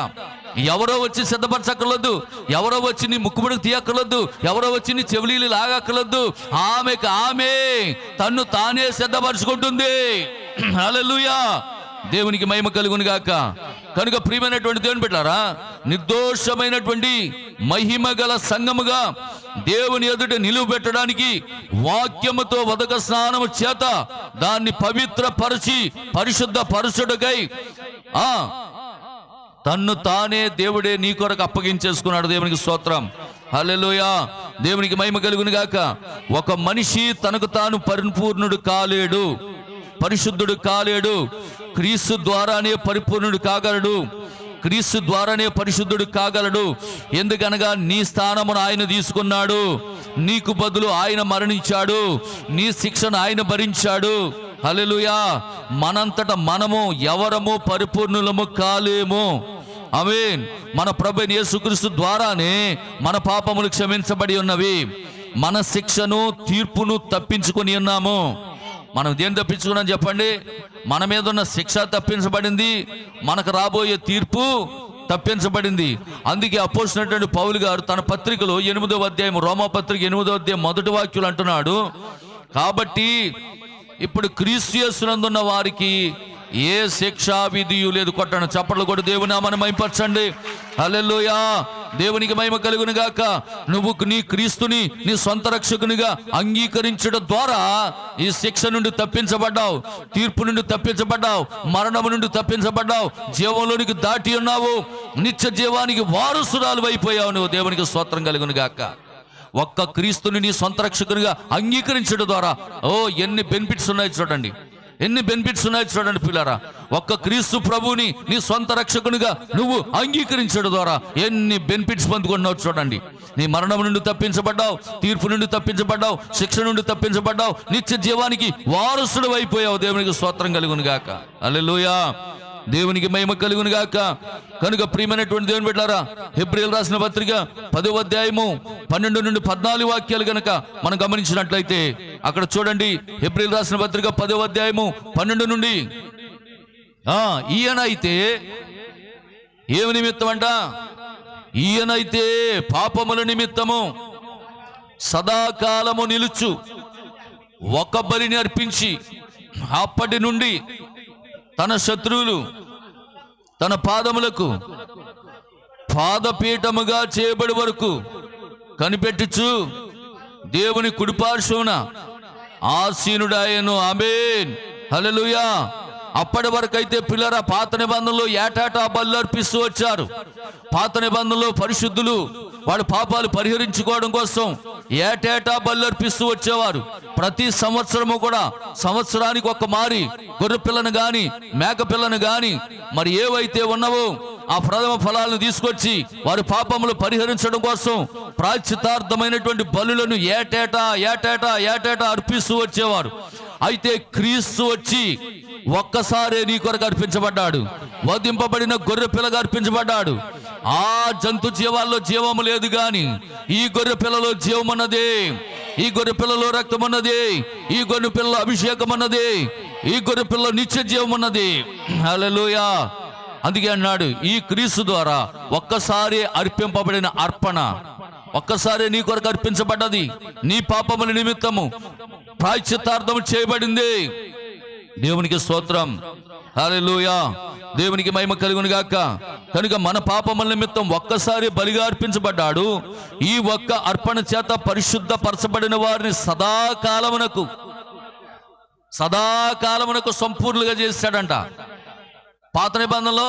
ఎవరో వచ్చి సిద్ధపరచక్కర్లేదు, ఎవరో వచ్చి నీ ముక్కుబడికి తీయక్కర్లేదు, ఎవరో వచ్చి నీ చెవిలీలు లాగక్కర్లేదు. ఆమెకు ఆమె తన్ను తానే సిద్ధపరచుకుంటుంది. హల్లెలూయా, దేవునికి మహిమ కలుగును గాక. కనుక ప్రియమైనటువంటి దేవుని బిడ్డలారా, నిర్దోషమైనటువంటి మహిమ గల సంఘముగా దేవుని ఎదుట నిలువ పెట్టడానికి వాక్యముతో ఉదక స్నానము చేత దాన్ని పవిత్రపరిచి పరిశుద్ధ పరచుటకై తన్ను తానే దేవుడే నీ కొరకు అప్పగించేసుకున్నాడు. దేవునికి స్తోత్రం. హల్లెలూయా, దేవునికి మహిమ కలుగును గాక. ఒక మనిషి తనకు తాను పరిపూర్ణుడు కాలేడు, పరిశుద్ధుడు కాలేడు. క్రీస్తు ద్వారానే పరిపూర్ణుడు కాగలడు, క్రీస్తు ద్వారానే పరిశుద్ధుడు కాగలడు. ఎందుకనగా నీ స్థానమును ఆయన తీసుకున్నాడు, నీకు బదులు ఆయన మరణించాడు, నీ శిక్షను ఆయన భరించాడు. హల్లెలూయా, మనంతట మనము ఎవరము పరిపూర్ణులము కాలేము. ఆమేన్. మన ప్రభువైన యేసుక్రీస్తు ద్వారానే మన పాపములు క్షమించబడి ఉన్నవి. మన శిక్షను తీర్పును తప్పించుకొని ఉన్నాము. మనం దేని తప్పించుకున్నాం చెప్పండి? మన మీద ఉన్న శిక్ష తప్పించబడింది, మనకు రాబోయే తీర్పు తప్పించబడింది. అందుకే అపోస్తలుడైన పౌలు గారు తన పత్రికలో 8వ అధ్యాయం, రోమాపత్రిక 8వ అధ్యాయం 1వ వాక్యం అంటున్నాడు, కాబట్టి ఇప్పుడు క్రీస్తు యేసునందున్న వారికి ఏ శిక్షా విధియు లేదు. కొట్టండి చప్పట్లు కొట్టి దేవుని నామమును మహిమపరచండి. హల్లెలూయా, దేవునికి మహిమ కలుగును గాక. నువ్వు నీ క్రీస్తుని నీ సొంత రక్షకునిగా అంగీకరించడం ద్వారా ఈ శిక్ష నుండి తప్పించబడ్డావు, తీర్పు నుండి తప్పించబడ్డావు, మరణము నుండి తప్పించబడ్డావు, జీవంలోనికి దాటి ఉన్నావు, నిత్య జీవానికి వారసురాలు అయిపోయావు నువ్వు. దేవునికి స్తోత్రం కలుగును గాక. ఒక్క క్రీస్తుని నీ సొంత రక్షకునిగా అంగీకరించడం ద్వారా ఎన్ని బెనిఫిట్స్ ఉన్నాయో చూడండి, ఎన్ని బెనిఫిట్స్ ఉన్నాయో చూడండి పిల్లారా. ఒక్క క్రీస్తు ప్రభువుని నీ సొంత రక్షకునిగా నువ్వు అంగీకరించడం ద్వారా ఎన్ని బెనిఫిట్స్ పొందుకున్నావు చూడండి. నీ మరణం నుండి తప్పించబడ్డావు, తీర్పు నుండి తప్పించబడ్డావు, శిక్ష నుండి తప్పించబడ్డావు, నిత్య జీవానికి వారసుడు అయిపోయావు. దేవునికి స్తోత్రం కలుగును గాక. హల్లెలూయా, దేవునికి మహిమ కలుగును గాక. కనుక ప్రియమైనటువంటి దేవుని బిడ్డలారా, హెబ్రీయులకు రాసిన పత్రిక 10వ అధ్యాయము 12 నుండి 14 వాక్యాలు గనక మనం గమనించినట్లయితే అక్కడ చూడండి. హెబ్రీయులకు రాసిన పత్రిక 10వ అధ్యాయము 12 నుండి ఈయనైతే ఏమి నిమిత్తం అంట? ఈయనైతే పాపముల నిమిత్తము సదాకాలము నిలుచు ఒక బలిని అర్పించి అప్పటి నుండి తన శత్రువులు తన పాదములకు పాదపీఠముగా చేయబడి వరకు కనిపెట్టుచు దేవుని కుడిపార్శ్వమున ఆసీనుడాయను. ఆమేన్, హల్లెలూయా. అప్పటి వరకు అయితే పిల్లరా పాత నిబంధనలో ఏటాటా బలులు అర్పిస్తూ వచ్చారు. పాత నిబంధనలో పరిశుద్ధులు వాడి పాపాలు పరిహరించుకోవడం కోసం ఏటేటా బలులు అర్పిస్తూ వచ్చేవారు. ప్రతి సంవత్సరము కూడా సంవత్సరానికి ఒక మారి గొర్రె పిల్లను గాని మేక పిల్లను గాని మరి ఏవైతే ఉన్నావో ఆ ప్రథమ ఫలాలను తీసుకొచ్చి వారి పాపములు పరిహరించడం కోసం ప్రాయశ్చిత్తార్థమైనటువంటి బలులను ఏటేటా ఏటేటా ఏటేటా అర్పిస్తూ వచ్చేవారు. అయితే క్రీస్తు వచ్చి ఒక్కసారే నీ కొరకు అర్పించబడ్డాడు, వధింపబడిన గొర్రె పిల్లగా అర్పించబడ్డాడు. ఆ జంతు జీవాల్లో జీవము లేదు గాని ఈ గొర్రె పిల్లలో జీవం ఉన్నది, ఈ గొర్రె పిల్లలో రక్తం ఉన్నది, ఈ గొర్రె పిల్లలో అభిషేకం ఉన్నది, ఈ గొర్రె పిల్లలో నిత్య జీవం ఉన్నది. హల్లెలూయా. అందుకే అన్నాడు, ఈ క్రీస్తు ద్వారా ఒక్కసారి అర్పింపబడిన అర్పణ ఒక్కసారి నీ కొరకు అర్పించబడ్డది, నీ పాపముల నిమిత్తము ప్రాయశ్చిత్తార్థం చేయబడింది. దేవునికి స్తోత్రం. హల్లెలూయా, దేవునికి మహిమ కలుగును గాక. కనుక మన పాపముల నిమిత్తం ఒక్కసారి బలిగా అర్పించబడ్డాడు. ఈ ఒక్క అర్పణ చేత పరిశుద్ధ పరచబడిన వారిని సదాకాలమునకు సంపూర్ణంగా చేశాడంట. పాత నిబంధనలో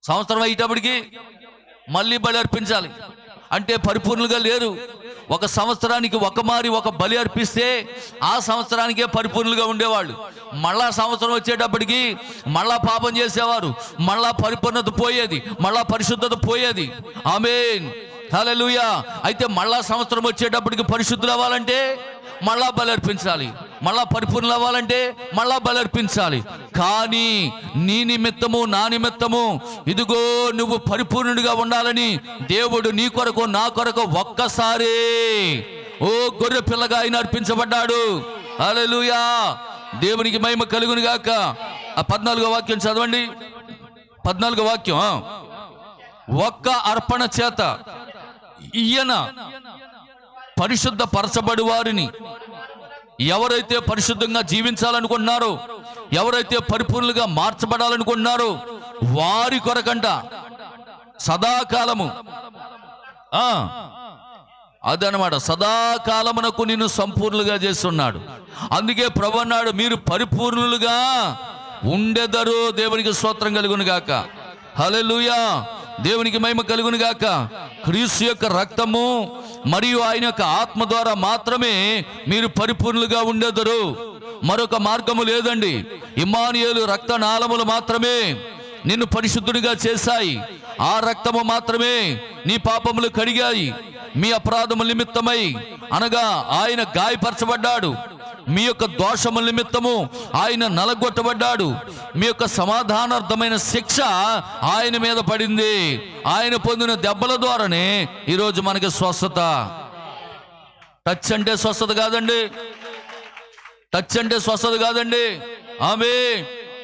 సంవత్సరం అయ్యేటప్పటికి మళ్ళీ బలి అర్పించాలి అంటే పరిపూర్ణులుగా లేరు. ఒక సంవత్సరానికి ఒక మారి ఒక బలి అర్పిస్తే ఆ సంవత్సరానికే పరిపూర్ణులుగా ఉండేవాళ్ళు. మళ్ళా సంవత్సరం వచ్చేటప్పటికి మళ్ళా పాపం చేసేవారు, మళ్ళా పరిపూర్ణత పోయేది, మళ్ళా పరిశుద్ధత పోయేది. ఆమేన్, హల్లెలూయా. అయితే మళ్ళా సంవత్సరం వచ్చేటప్పటికి పరిశుద్ధులు అవ్వాలంటే మళ్ళా బలి అర్పించాలి, మళ్ళా పరిపూర్ణులు అవ్వాలంటే మళ్ళా బలి అర్పించాలి. కానీ నీ నిమిత్తము నా నిమిత్తము ఇదిగో నువ్వు పరిపూర్ణుడిగా ఉండాలని దేవుడు నీ కొరకు నా కొరకు ఒక్కసారి గొర్రె పిల్లగా ఆయన అర్పించబడ్డాడు. హల్లెలూయా, దేవునికి మహిమ కలుగును గాక. ఆ 14వ వాక్యం చదవండి. 14వ వాక్యం. ఒక్క అర్పణ చేత ఈయన పరిశుద్ధ పరచబడి వారిని, ఎవరైతే పరిశుద్ధంగా జీవించాలనుకుంటున్నారో, ఎవరైతే పరిపూర్ణులుగా మార్చబడాలనుకుంటున్నారో వారి కొరకంట సదాకాలము అదనమాట, సదాకాలమునకు నిన్ను సంపూర్ణులుగా చేస్తున్నాడు. అందుకే ప్రభు అన్నాడు, మీరు పరిపూర్ణులుగా ఉండెదరు. దేవునికి స్తోత్రం కలుగును గాక. హల్లెలూయా. దేవునికి మహిమ కలుగును గాక. క్రీస్తు యొక్క రక్తము మరియు ఆయన యొక్క ఆత్మ ద్వారా మాత్రమే మీరు పరిపూర్ణులుగా ఉండెదరు. మరొక మార్గము లేదండి. ఇమ్మానుయేలు రక్తనాళములు మాత్రమే నిన్ను పరిశుద్ధునిగా చేశాయి. ఆ రక్తము మాత్రమే నీ పాపములు కడిగాయి. మీ అపరాధముల నిమిత్తమై అనగా ఆయన గాయపరచబడ్డాడు. మీ యొక్క దోషముల నిమిత్తము ఆయన నలగొట్టబడ్డాడు. మీ యొక్క సమాధానార్థమైన శిక్ష ఆయన మీద పడింది. ఆయన పొందిన దెబ్బల ద్వారానే ఈరోజు మనకి స్వస్థత. టచ్ అంటే స్వస్థత కాదండి. టచ్ అంటే స్వస్థత కాదండి. ఆమె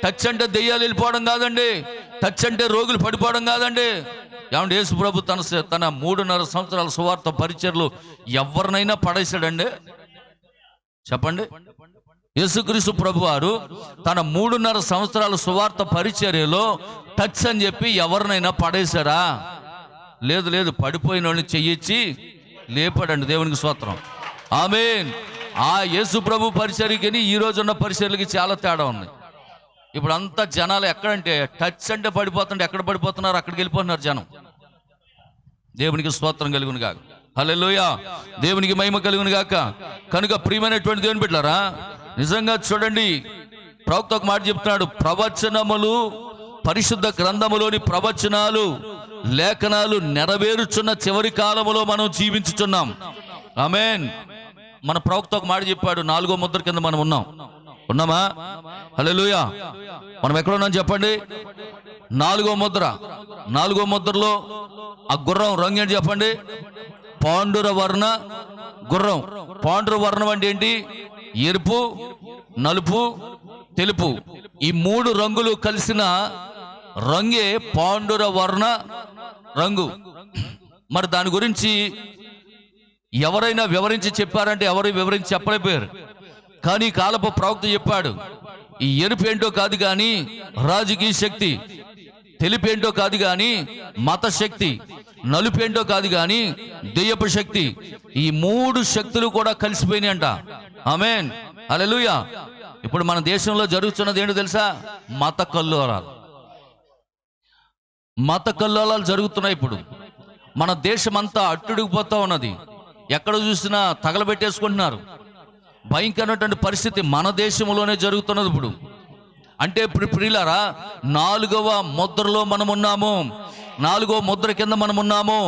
టచ్ అంటే దెయ్యాలు వెళ్ళిపోవడం కాదండి. టచ్ అంటే రోగులు పడిపోవడం కాదండి. ఏమంటే యేసు ప్రభు తన 3.5 సంవత్సరాల సువార్త పరిచర్లు ఎవరినైనా పడేశాడండి? చెప్పండి. యేసుక్రీస్తు ప్రభు వారు తన 3.5 సంవత్సరాల సువార్త పరిచర్యలో టచ్ అని చెప్పి ఎవరినైనా పడేశారా? లేదు లేదు. పడిపోయిన వాళ్ళని చెయ్యిచ్చి లేపాడండి. దేవునికి స్తోత్రం. ఆమేన్. ఆ యేసు ప్రభు పరిచర్యకి ఈ రోజున్న పరిచర్యలకి చాలా తేడా ఉంది. ఇప్పుడు అంతా జనాలు ఎక్కడంటే టచ్ అంటే పడిపోతుంటే ఎక్కడ పడిపోతున్నారు? అక్కడికి వెళ్ళిపోతున్నారు జనం. దేవునికి స్తోత్రం కలుగును గాక. హల్లెలూయా. దేవునికి మహిమ కలుగును గాక. కనుక ప్రియమైనటువంటి దేవుని బిడ్డలారా, నిజంగా చూడండి, ప్రవక్త ఒక మాట చెప్తున్నాడు, ప్రవచనములు, పరిశుద్ధ గ్రంథములోని ప్రవచనాలు, లేఖనాలు నెరవేరుచున్న చివరి కాలములో మనం జీవించుచున్నాం. ఆమేన్. మన ప్రవక్త ఒక మాట చెప్పాడు, 4వ ముద్ర కింద మనం ఉన్నామా? హల్లెలూయా. మనం ఎక్కడ ఉన్నాం చెప్పండి? 4వ ముద్ర. 4వ ముద్రలో ఆ గుర్రం రంగు ఏంటి చెప్పండి? పాండుర వర్ణ గుర్రం. పాండుర వర్ణం అంటే ఏంటి? ఎరుపు, నలుపు, తెలుపు, ఈ 3 రంగులు కలిసిన రంగే పాండుర వర్ణ రంగు. మరి దాని గురించి ఎవరైనా వివరించి చెప్పారంటే ఎవరు వివరించి చెప్పలేకపోయారు. కానీ కాలపు ప్రవక్త చెప్పాడు, ఈ ఎరుపు ఏంటో కాదు కానీ రాజకీయ శక్తి, తెలుపేంటో కాదు కానీ మత శక్తి, నలుపేంటో కాదు కానీ దెయ్యపు శక్తి, ఈ 3 శక్తులు కూడా కలిసిపోయినాయి అంట. ఆమేన్. హల్లెలూయా. ఇప్పుడు మన దేశంలో జరుగుతున్నది ఏంటో తెలుసా? మత కల్లోలాలు. మత కల్లోలాలు జరుగుతున్నాయి. ఇప్పుడు మన దేశం అంతా అట్టుడిగిపోతా ఉన్నది. ఎక్కడ చూసినా తగలబెట్టేసుకుంటున్నారు. భయంకరమైనటువంటి పరిస్థితి మన దేశంలోనే జరుగుతున్నది ఇప్పుడు. అంటే ఇప్పుడు ప్రియులారా, 4వ ముద్రలో మనం ఉన్నాము. 4వ ముద్ర కింద మనం ఉన్నాము.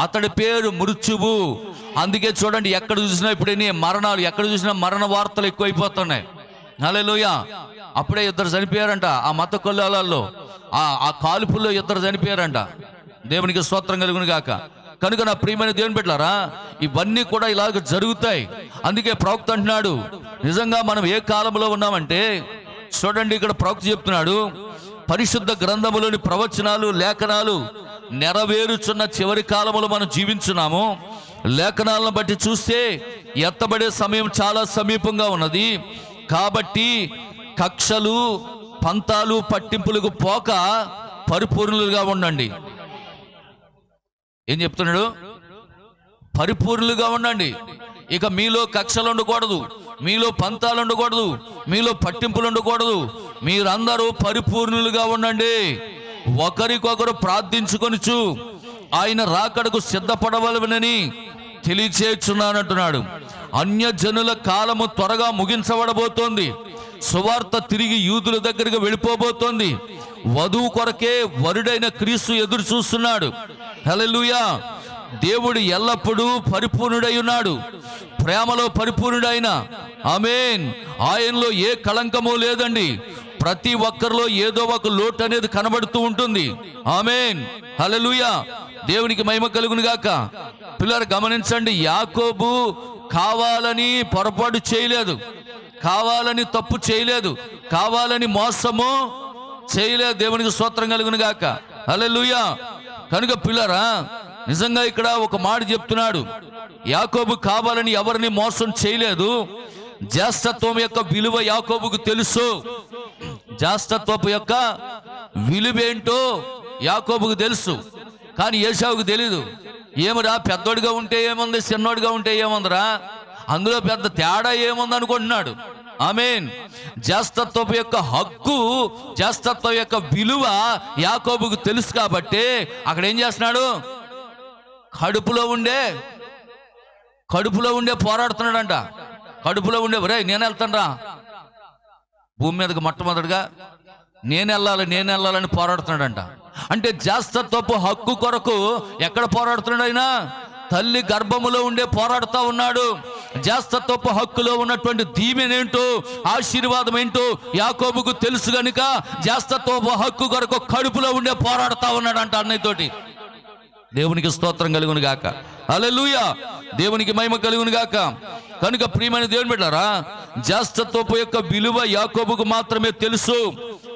అతడి పేరు మృత్యువు. అందుకే చూడండి, ఎక్కడ చూసినా ఇప్పుడు మరణాలు, ఎక్కడ చూసినా మరణ వార్తలు ఎక్కువైపోతున్నాయి. హల్లెలూయా. అప్పుడే 2 చనిపోయారంట ఆ మత కొల్లాలలో. ఆ కాల్పుల్లో 2 చనిపోయారంట. దేవునికి స్తోత్రం కలుగును గాక. కనుక నా ప్రియమైన దేవుని బిడ్డలారా, ఇవన్నీ కూడా ఇలాగ జరుగుతాయి. అందుకే ప్రవక్త అంటున్నాడు, నిజంగా మనం ఏ కాలంలో ఉన్నామంటే చూడండి, ఇక్కడ ప్రవక్త చెప్తున్నాడు, పరిశుద్ధ గ్రంథములోని ప్రవచనాలు, లేఖనాలు నెరవేరుచున్న చివరి కాలములో మనం జీవించున్నాము. లేఖనాలను బట్టి చూస్తే ఎత్తబడే సమయం చాలా సమీపంగా ఉన్నది. కాబట్టి కక్షలు, పంతాలు, పట్టింపులకు పోక పరిపూర్ణులుగా ఉండండి. ఏం చెప్తున్నాడు? పరిపూర్ణులుగా ఉండండి. ఇక మీలో కక్షలు ఉండకూడదు, మీలో పంతాలు ఉండకూడదు, మీలో పట్టింపులు ఉండకూడదు. మీరందరూ పరిపూర్ణులుగా ఉండండి. ఒకరికొకరు ప్రార్థించుకొనుచు ఆయన రాకడకు సిద్ధపడవలనని తెలియచేస్తున్నానంటున్నాడు. అన్యజనుల కాలము త్వరగా ముగించబడబోతోంది. సువార్త తిరిగి యూదుల దగ్గరికి వెళ్ళిపోబోతోంది. వధువు కొరకే వరుడైన క్రీస్తు ఎదురు చూస్తున్నాడు. హల్లెలూయా. దేవుడు ఎల్లప్పుడూ పరిపూర్ణుడై ఉన్నాడు, ప్రేమలో పరిపూర్ణుడైన. ఆమేన్. ఆయనలో ఏ కళంకము లేదండి. ప్రతి ఒక్కరిలో ఏదో ఒక లోటు అనేది కనబడుతూ ఉంటుంది. ఆమేన్. హల్లెలూయా. దేవునికి మహిమ కలుగును గాక. పిల్లలు గమనించండి, యాకోబు కావాలని పొరపాటు చేయలేదు, కావాలని తప్పు చేయలేదు, కావాలని మోసము చేయలేదు. దేవునికి స్తోత్రం కలుగును గాక. హల్లెలూయా. కనుక పిల్లరా, నిజంగా ఇక్కడ ఒక మాట చెప్తున్నాడు. యాకోబు కావాలని ఎవరిని మోసం చేయలేదు. జ్యేష్ఠత్వం యొక్క విలువ యాకోబుకు తెలుసు. జ్యేష్ఠత్వపు యొక్క విలువేంటో యాకోబుకు తెలుసు, కానీ ఏశావుకు తెలీదు. ఏమరా, పెద్దోడిగా ఉంటే ఏముంది, చిన్నోడిగా ఉంటే ఏముందిరా, అందులో పెద్ద తేడా ఏముంది అనుకుంటున్నాడు. ఆమేన్. జ్యేష్ఠత్వపు యొక్క హక్కు, జ్యేష్ఠత్వం యొక్క విలువ యాకోబుకు తెలుసు కాబట్టి అక్కడ ఏం చేస్తున్నాడు, కడుపులో ఉండే పోరాడుతున్నాడంట. కడుపులో ఉండే, రే నేను వెళ్తాను రా భూమి మీదకి, మొట్టమొదటిగా నేను వెళ్ళాలని పోరాడుతున్నాడంట. అంటే జ్యేష్ఠత్వపు హక్కు కొరకు ఎక్కడ పోరాడుతున్నాడు ఆయన? తల్లి గర్భములో ఉండే పోరాడుతూ ఉన్నాడు. జ్యేష్ఠత్వపు హక్కులో ఉన్నటువంటి దీవెనేంటో, ఆశీర్వాదం ఏంటో యాకోబుకు తెలుసు గనుక జ్యేష్ఠత్వపు హక్కు కొరకు కడుపులో ఉండే పోరాడుతూ ఉన్నాడంట అన్నయ్యతోటి. దేవునికి స్తోత్రం కలుగును గాక. హల్లెలూయా. దేవునికి మహిమ కలుగును గాక. కనుక ప్రియమైన దేవుని బిడ్డలారా, జ్యేష్ఠత్వపు యొక్క విలువ యాకోబుకు మాత్రమే తెలుసు,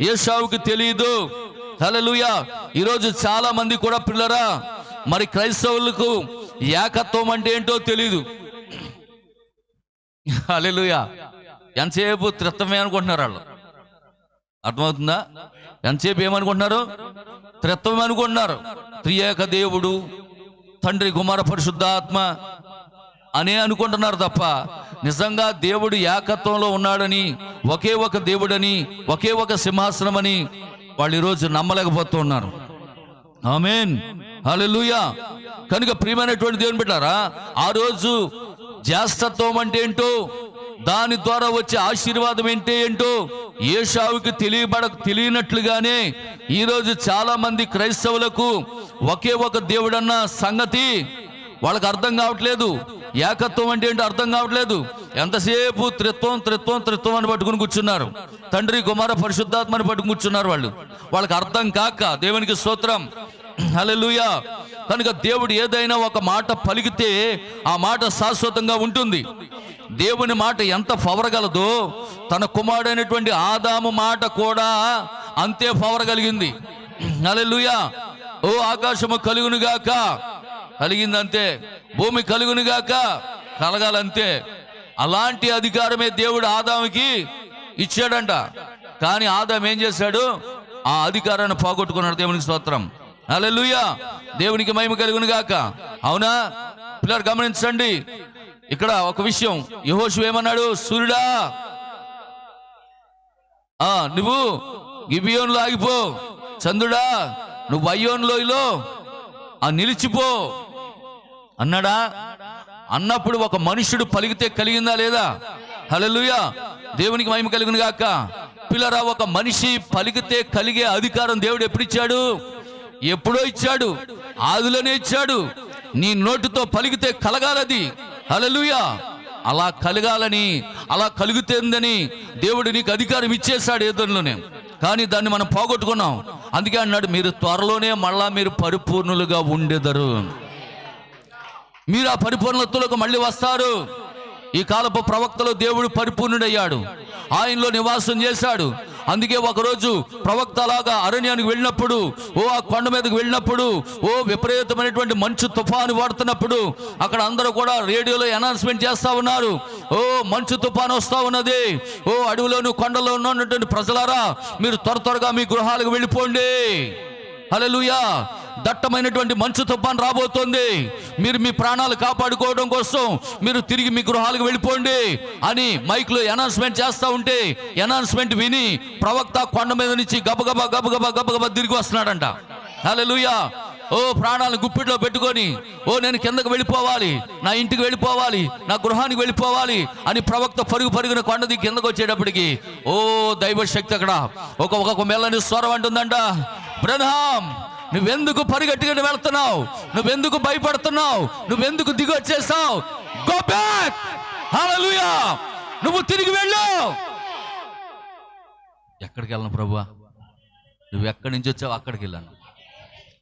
ఏశావుకి తెలియదు. హల్లెలూయా. ఈరోజు చాలా మంది కూడా పిల్లరా, మరి క్రైస్తవులకు ఏకత్వం అంటే ఏంటో తెలీదు. హల్లెలూయా. ఎంతసేపు త్రిత్వమే అనుకుంటున్నారు వాళ్ళు. అర్థమవుతుందా? ఎంతసేపు ఏమనుకుంటున్నారు? త్రిత్వమే అనుకుంటున్నారు. త్రియేక దేవుడు, తండ్రి, కుమార, పరిశుద్ధాత్మ అనే అనుకుంటున్నారు తప్ప నిజంగా దేవుడు ఏకత్వంలో ఉన్నాడని, ఒకే ఒక దేవుడని, ఒకే ఒక సింహాసనం అని వాళ్ళు ఈరోజు నమ్మలేకపోతూ ఉన్నారు. ఆమేన్. హల్లెలూయా. కనుక ప్రియమైనటువంటి దేవుని బిడ్డలారా, ఆ రోజు జ్యేష్ఠత్వం అంటే ఏంటో, దాని ద్వారా వచ్చే ఆశీర్వాదం ఏంటో ఏశావుకి తెలియనట్లుగానే ఈరోజు చాలా మంది క్రైస్తవులకు ఒకే ఒక దేవుడన్న సంగతి వాళ్ళకి అర్థం కావట్లేదు. ఏకత్వం అంటే ఏంటో అర్థం కావట్లేదు. ఎంతసేపు త్రిత్వం అని పట్టుకుని కూర్చున్నారు. తండ్రి, కుమార, పరిశుద్ధాత్మని పట్టుకుని కూర్చున్నారు. వాళ్ళకి అర్థం కాక. దేవునికి స్తోత్రం. హల్లెలూయా. కనుక దేవుడు ఏదైనా ఒక మాట పలికితే ఆ మాట శాశ్వతంగా ఉంటుంది. దేవుని మాట ఎంత పవర్ గలదో, తన కుమారుడైనటువంటి ఆదాము మాట కూడా అంతే పవర్ కలిగింది. హల్లెలూయా. ఓ ఆకాశము కలుగునుగాక, కలిగిందంతే. భూమి కలుగునుగాక, కలగాలంతే. అలాంటి అధికారమే దేవుడు ఆదాముకి ఇచ్చాడంట. కానీ ఆదాము ఏం చేశాడు? ఆ అధికారాన్ని పోగొట్టుకున్నాడు. దేవునికి స్తోత్రం. హల్లెలూయా. దేవునికి మహిమ కలుగునుగాక. అవునా పిల్లలు, గమనించండి. ఇక్కడ ఒక విషయం, యెహోషువ ఏమన్నాడు? సూర్యుడా, నువ్వు గిబియోనులో ఆగిపో. చంద్రుడా, నువ్వు అయ్యోను లోయలో నిలిచిపో అన్నాడా? అన్నప్పుడు ఒక మనుషుడు పలికితే కలిగిందా లేదా? హల్లెలూయా. దేవునికి మహిమ కలుగును గాక. పిల్లరా, ఒక మనిషి పలికితే కలిగే అధికారం దేవుడు ఎప్పుడు ఇచ్చాడు? ఎప్పుడో ఇచ్చాడు. ఆదిలోనే ఇచ్చాడు. నీ నోటితో పలికితే కలగాలది. హల్లెలూయా. అలా కలగాలని, అలా కలుగుతుందని దేవుడు నీకు అధికారం ఇచ్చేశాడు ఏదోలోనే. కానీ దాన్ని మనం పోగొట్టుకున్నాం. అందుకే అన్నాడు, మీరు త్వరలోనే మళ్ళా మీరు పరిపూర్ణులుగా ఉండెదరు. మీరు ఆ పరిపూర్ణతలోకి మళ్ళీ వస్తారు. ఈ కాలపు ప్రవక్తలో దేవుడు పరిపూర్ణుడయ్యాడు, ఆయనలో నివాసం చేశాడు. అందుకే ఒకరోజు ప్రవక్త అలాగా అరణ్యానికి వెళ్ళినప్పుడు, ఆ కొండ మీదకి వెళ్ళినప్పుడు, విపరీతమైనటువంటి మంచు తుఫాను వాడుతున్నప్పుడు అక్కడ అందరూ కూడా రేడియోలో అనౌన్స్మెంట్ చేస్తా ఉన్నారు. మంచు తుఫాను వస్తా ఉన్నది. అడవిలోను కొండలో ఉన్నటువంటి ప్రజలారా, మీరు త్వరగా మీ గృహాలకు వెళ్ళిపోండి. హల్లెలూయా. దట్టమైనటువంటి మంచు తుఫాను రాబోతోంది. మీరు మీ ప్రాణాలు కాపాడుకోవడం కోసం మీరు తిరిగి మీ గృహాలకు వెళ్ళిపోండి అని మైక్ లో అనౌన్స్మెంట్ చేస్తా ఉంటే, అనౌన్స్మెంట్ విని ప్రవక్త కొండ మీద నుంచి గబగబా తిరిగి వస్తున్నాడంట. హల్లెలూయా. ప్రాణాలను గుప్పిట్లో పెట్టుకొని, నేను కిందకు వెళ్ళిపోవాలి, నా ఇంటికి వెళ్ళిపోవాలి, నా గృహానికి వెళ్ళిపోవాలి అని ప్రవక్త పరుగున కొండది కిందకు వచ్చేటప్పటికి దైవశక్తి అక్కడ ఒక మెల్లని స్వరం అంటుందంట, బ్రహ్మాం, నువ్వెందుకు పరిగెట్టుకుని వెళ్తున్నావు? నువ్వెందుకు భయపడుతున్నావు? నువ్వెందుకు దిగి వచ్చేసావు? Go back. హల్లెలూయా. నువ్వు తిరిగి వెళ్ళు. ఎక్కడికి వెళ్ళను ప్రభువా? నువ్వు ఎక్కడి నుంచి వచ్చావు? అక్కడికి వెళ్ళాను.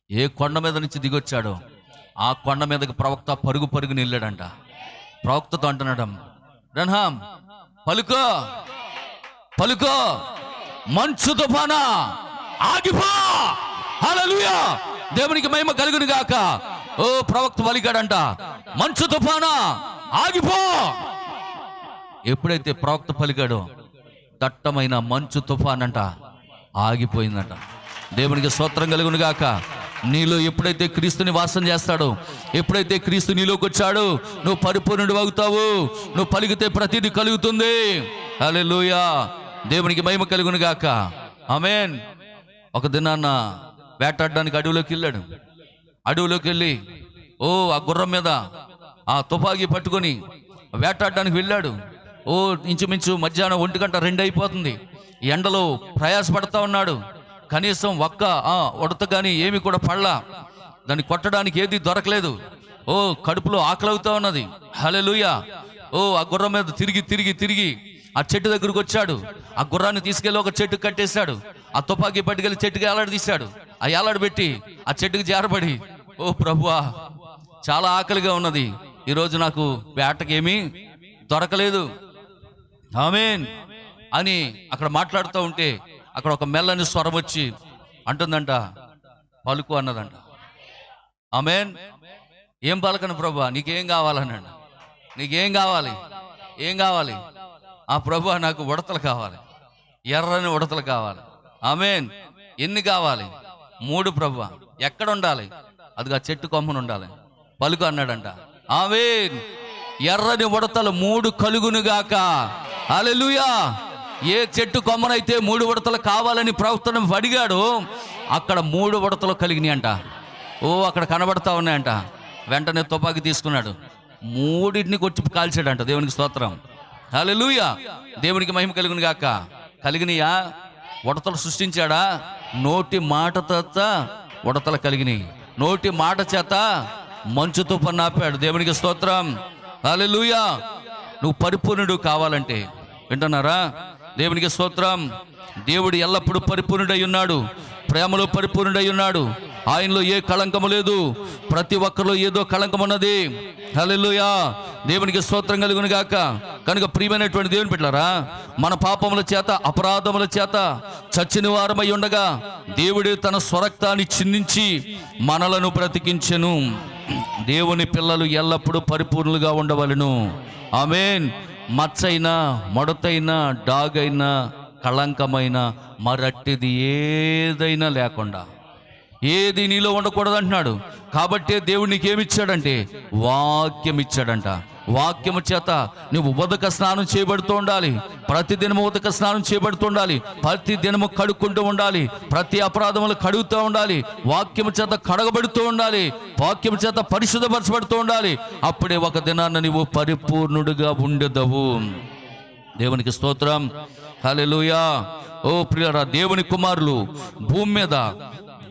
ఏ కొండ మీద నుంచి దిగొచ్చాడో ఆ కొండ మీదకి ప్రవక్త పరుగుని వెళ్ళాడంట. ప్రవక్తతో అంటున్నాడు, బ్రహ్మాం, పలుకో, మంచు తుఫానా ఆగిపో. హల్లెలూయా. దేవునికి మహిమ కలుగును గాక. ఓ ప్రవక్త పలికాడంట, మంచు తుఫానా ఆగిపో. ఎప్పుడైతే ప్రవక్త పలికాడో దట్టమైన మంచు తుఫాన్ అంట ఆగిపోయిందంట. దేవునికి స్తోత్రం కలుగును గాక. నీలో ఎప్పుడైతే క్రీస్తుని వాసం చేస్తాడో, ఎప్పుడైతే క్రీస్తు నీలోకి వచ్చాడో, నువ్వు పరిపూర్ణుడు అవుతావు. నువ్వు పలికితే ప్రతిదీ కలుగుతుంది. హల్లెలూయా. దేవునికి మహిమ కలుగును గాక. ఆమేన్. ఒక దినాన్న వేటాడడానికి అడవిలోకి వెళ్ళాడు. అడవిలోకి వెళ్ళి ఆ గుర్రం మీద ఆ తుపాకీ పట్టుకొని వేటాడడానికి వెళ్ళాడు. ఇంచుమించు మధ్యాహ్నం 1:02 అయిపోతుంది. ఎండలో ప్రయాసపడతా ఉన్నాడు. కనీసం ఒక్క ఉడత కానీ ఏమి కూడా పడలా. దాన్ని కొట్టడానికి ఏది దొరకలేదు. కడుపులో ఆకలి అవుతా ఉన్నది. హల్లెలూయా. ఆ గుర్రం మీద తిరిగి తిరిగి తిరిగి ఆ చెట్టు దగ్గరకు వచ్చాడు. ఆ గుర్రాన్ని తీసుకెళ్లి ఒక చెట్టుకు కట్టేశాడు. ఆ తుపాకీ పట్టుకెళ్ళి చెట్టుకి ఏలాడు తీశాడు. ఆ ఏలాడు పెట్టి ఆ చెట్టుకి జారబడి, ఓ ప్రభువా, చాలా ఆకలిగా ఉన్నది, ఈరోజు నాకు వేటకేమీ దొరకలేదు, ఆమేన్ అని అక్కడ మాట్లాడుతూ ఉంటే అక్కడ ఒక మెల్లని స్వరం వచ్చి అంటుందంట, పలుకు అన్నదంట. ఆమేన్. ఏం పలకను ప్రభువా, నీకేం కావాలన్నాడు. నీకేం కావాలి? ఏం కావాలి? ఆ ప్రభువా, నాకు ఉడతలు కావాలి, ఎర్రని ఉడతలు కావాలి. ఆమేన్. ఎన్ని కావాలి? 3 ప్రభువా. ఎక్కడ ఉండాలి? అదిగా చెట్టు కొమ్మను ఉండాలి. పలుకు అన్నాడంట. ఆమేన్. ఎర్రని ఉడతలు 3 కలుగునుగాక. హల్లెలూయా. ఏ చెట్టు కొమ్మనైతే 3 ఉడతలు కావాలని ప్రవక్తను అడిగాడు, అక్కడ 3 ఉడతలు కలిగినాయి అంట. అక్కడ కనబడతా ఉన్నాయంట. వెంటనే తుపాకీ తీసుకున్నాడు, 3టిని కొట్టి కాల్చాడంట. దేవునికి స్తోత్రం. హల్లెలూయా. దేవునికి మహిమ కలుగును గాక. కలిగినయా? ఉడతలు సృష్టించాడా? నోటి మాట చేత ఉడతలు కలిగినాయి. నోటి మాట చేత మంచు తుఫాను ఆపాడు. దేవునికి స్తోత్రం. హల్లెలూయా. నువ్వు పరిపూర్ణుడు కావాలంటే, వింటున్నారా? దేవునికి స్తోత్రం. దేవుడు ఎల్లప్పుడూ పరిపూర్ణుడై ఉన్నాడు, ప్రేమలో పరిపూర్ణుడై ఉన్నాడు. ఆయనలో ఏ కళంకము లేదు. ప్రతి ఒక్కరిలో ఏదో కళంకం ఉన్నది. హల్లెలూయా. దేవునికి స్తోత్రం కలుగును గాక. కనుక ప్రియమైనటువంటి దేవుని బిడ్డలారా, మన పాపముల చేత అపరాధముల చేత చచ్చిన వారమై ఉండగా దేవుడే తన స్వరక్తాన్ని చిందించి మనలను బ్రతికించెను. దేవుని పిల్లలు ఎల్లప్పుడూ పరిపూర్ణులుగా ఉండవలెను. ఆమేన్. మచ్చైనా, మడతైనా, డాగైనా, కళంకమైన మరట్టిది ఏదైనా లేకుండా, ఏది నీలో ఉండకూడదు అంటున్నాడు. కాబట్టే దేవుడు నీకేమిచ్చాడంటే వాక్యం ఇచ్చాడంట. వాక్యము చేత నువ్వు ఉదక స్నానం చేయబడుతూ ఉండాలి. ప్రతి దినము ఉదక స్నానం చేయబడుతూ ఉండాలి. ప్రతి దినము కడుక్కుంటూ ఉండాలి. ప్రతి అపరాధములు కడుగుతూ ఉండాలి. వాక్యము చేత కడగబడుతూ ఉండాలి. వాక్యము చేత పరిశుద్ధపరచబడుతూ ఉండాలి. అప్పుడే ఒక దినాన్న నువ్వు పరిపూర్ణుడిగా ఉండెదవు. దేవునికి స్తోత్రం. హల్లెలూయా. ఓ ప్రియులారా, దేవుని కుమారులు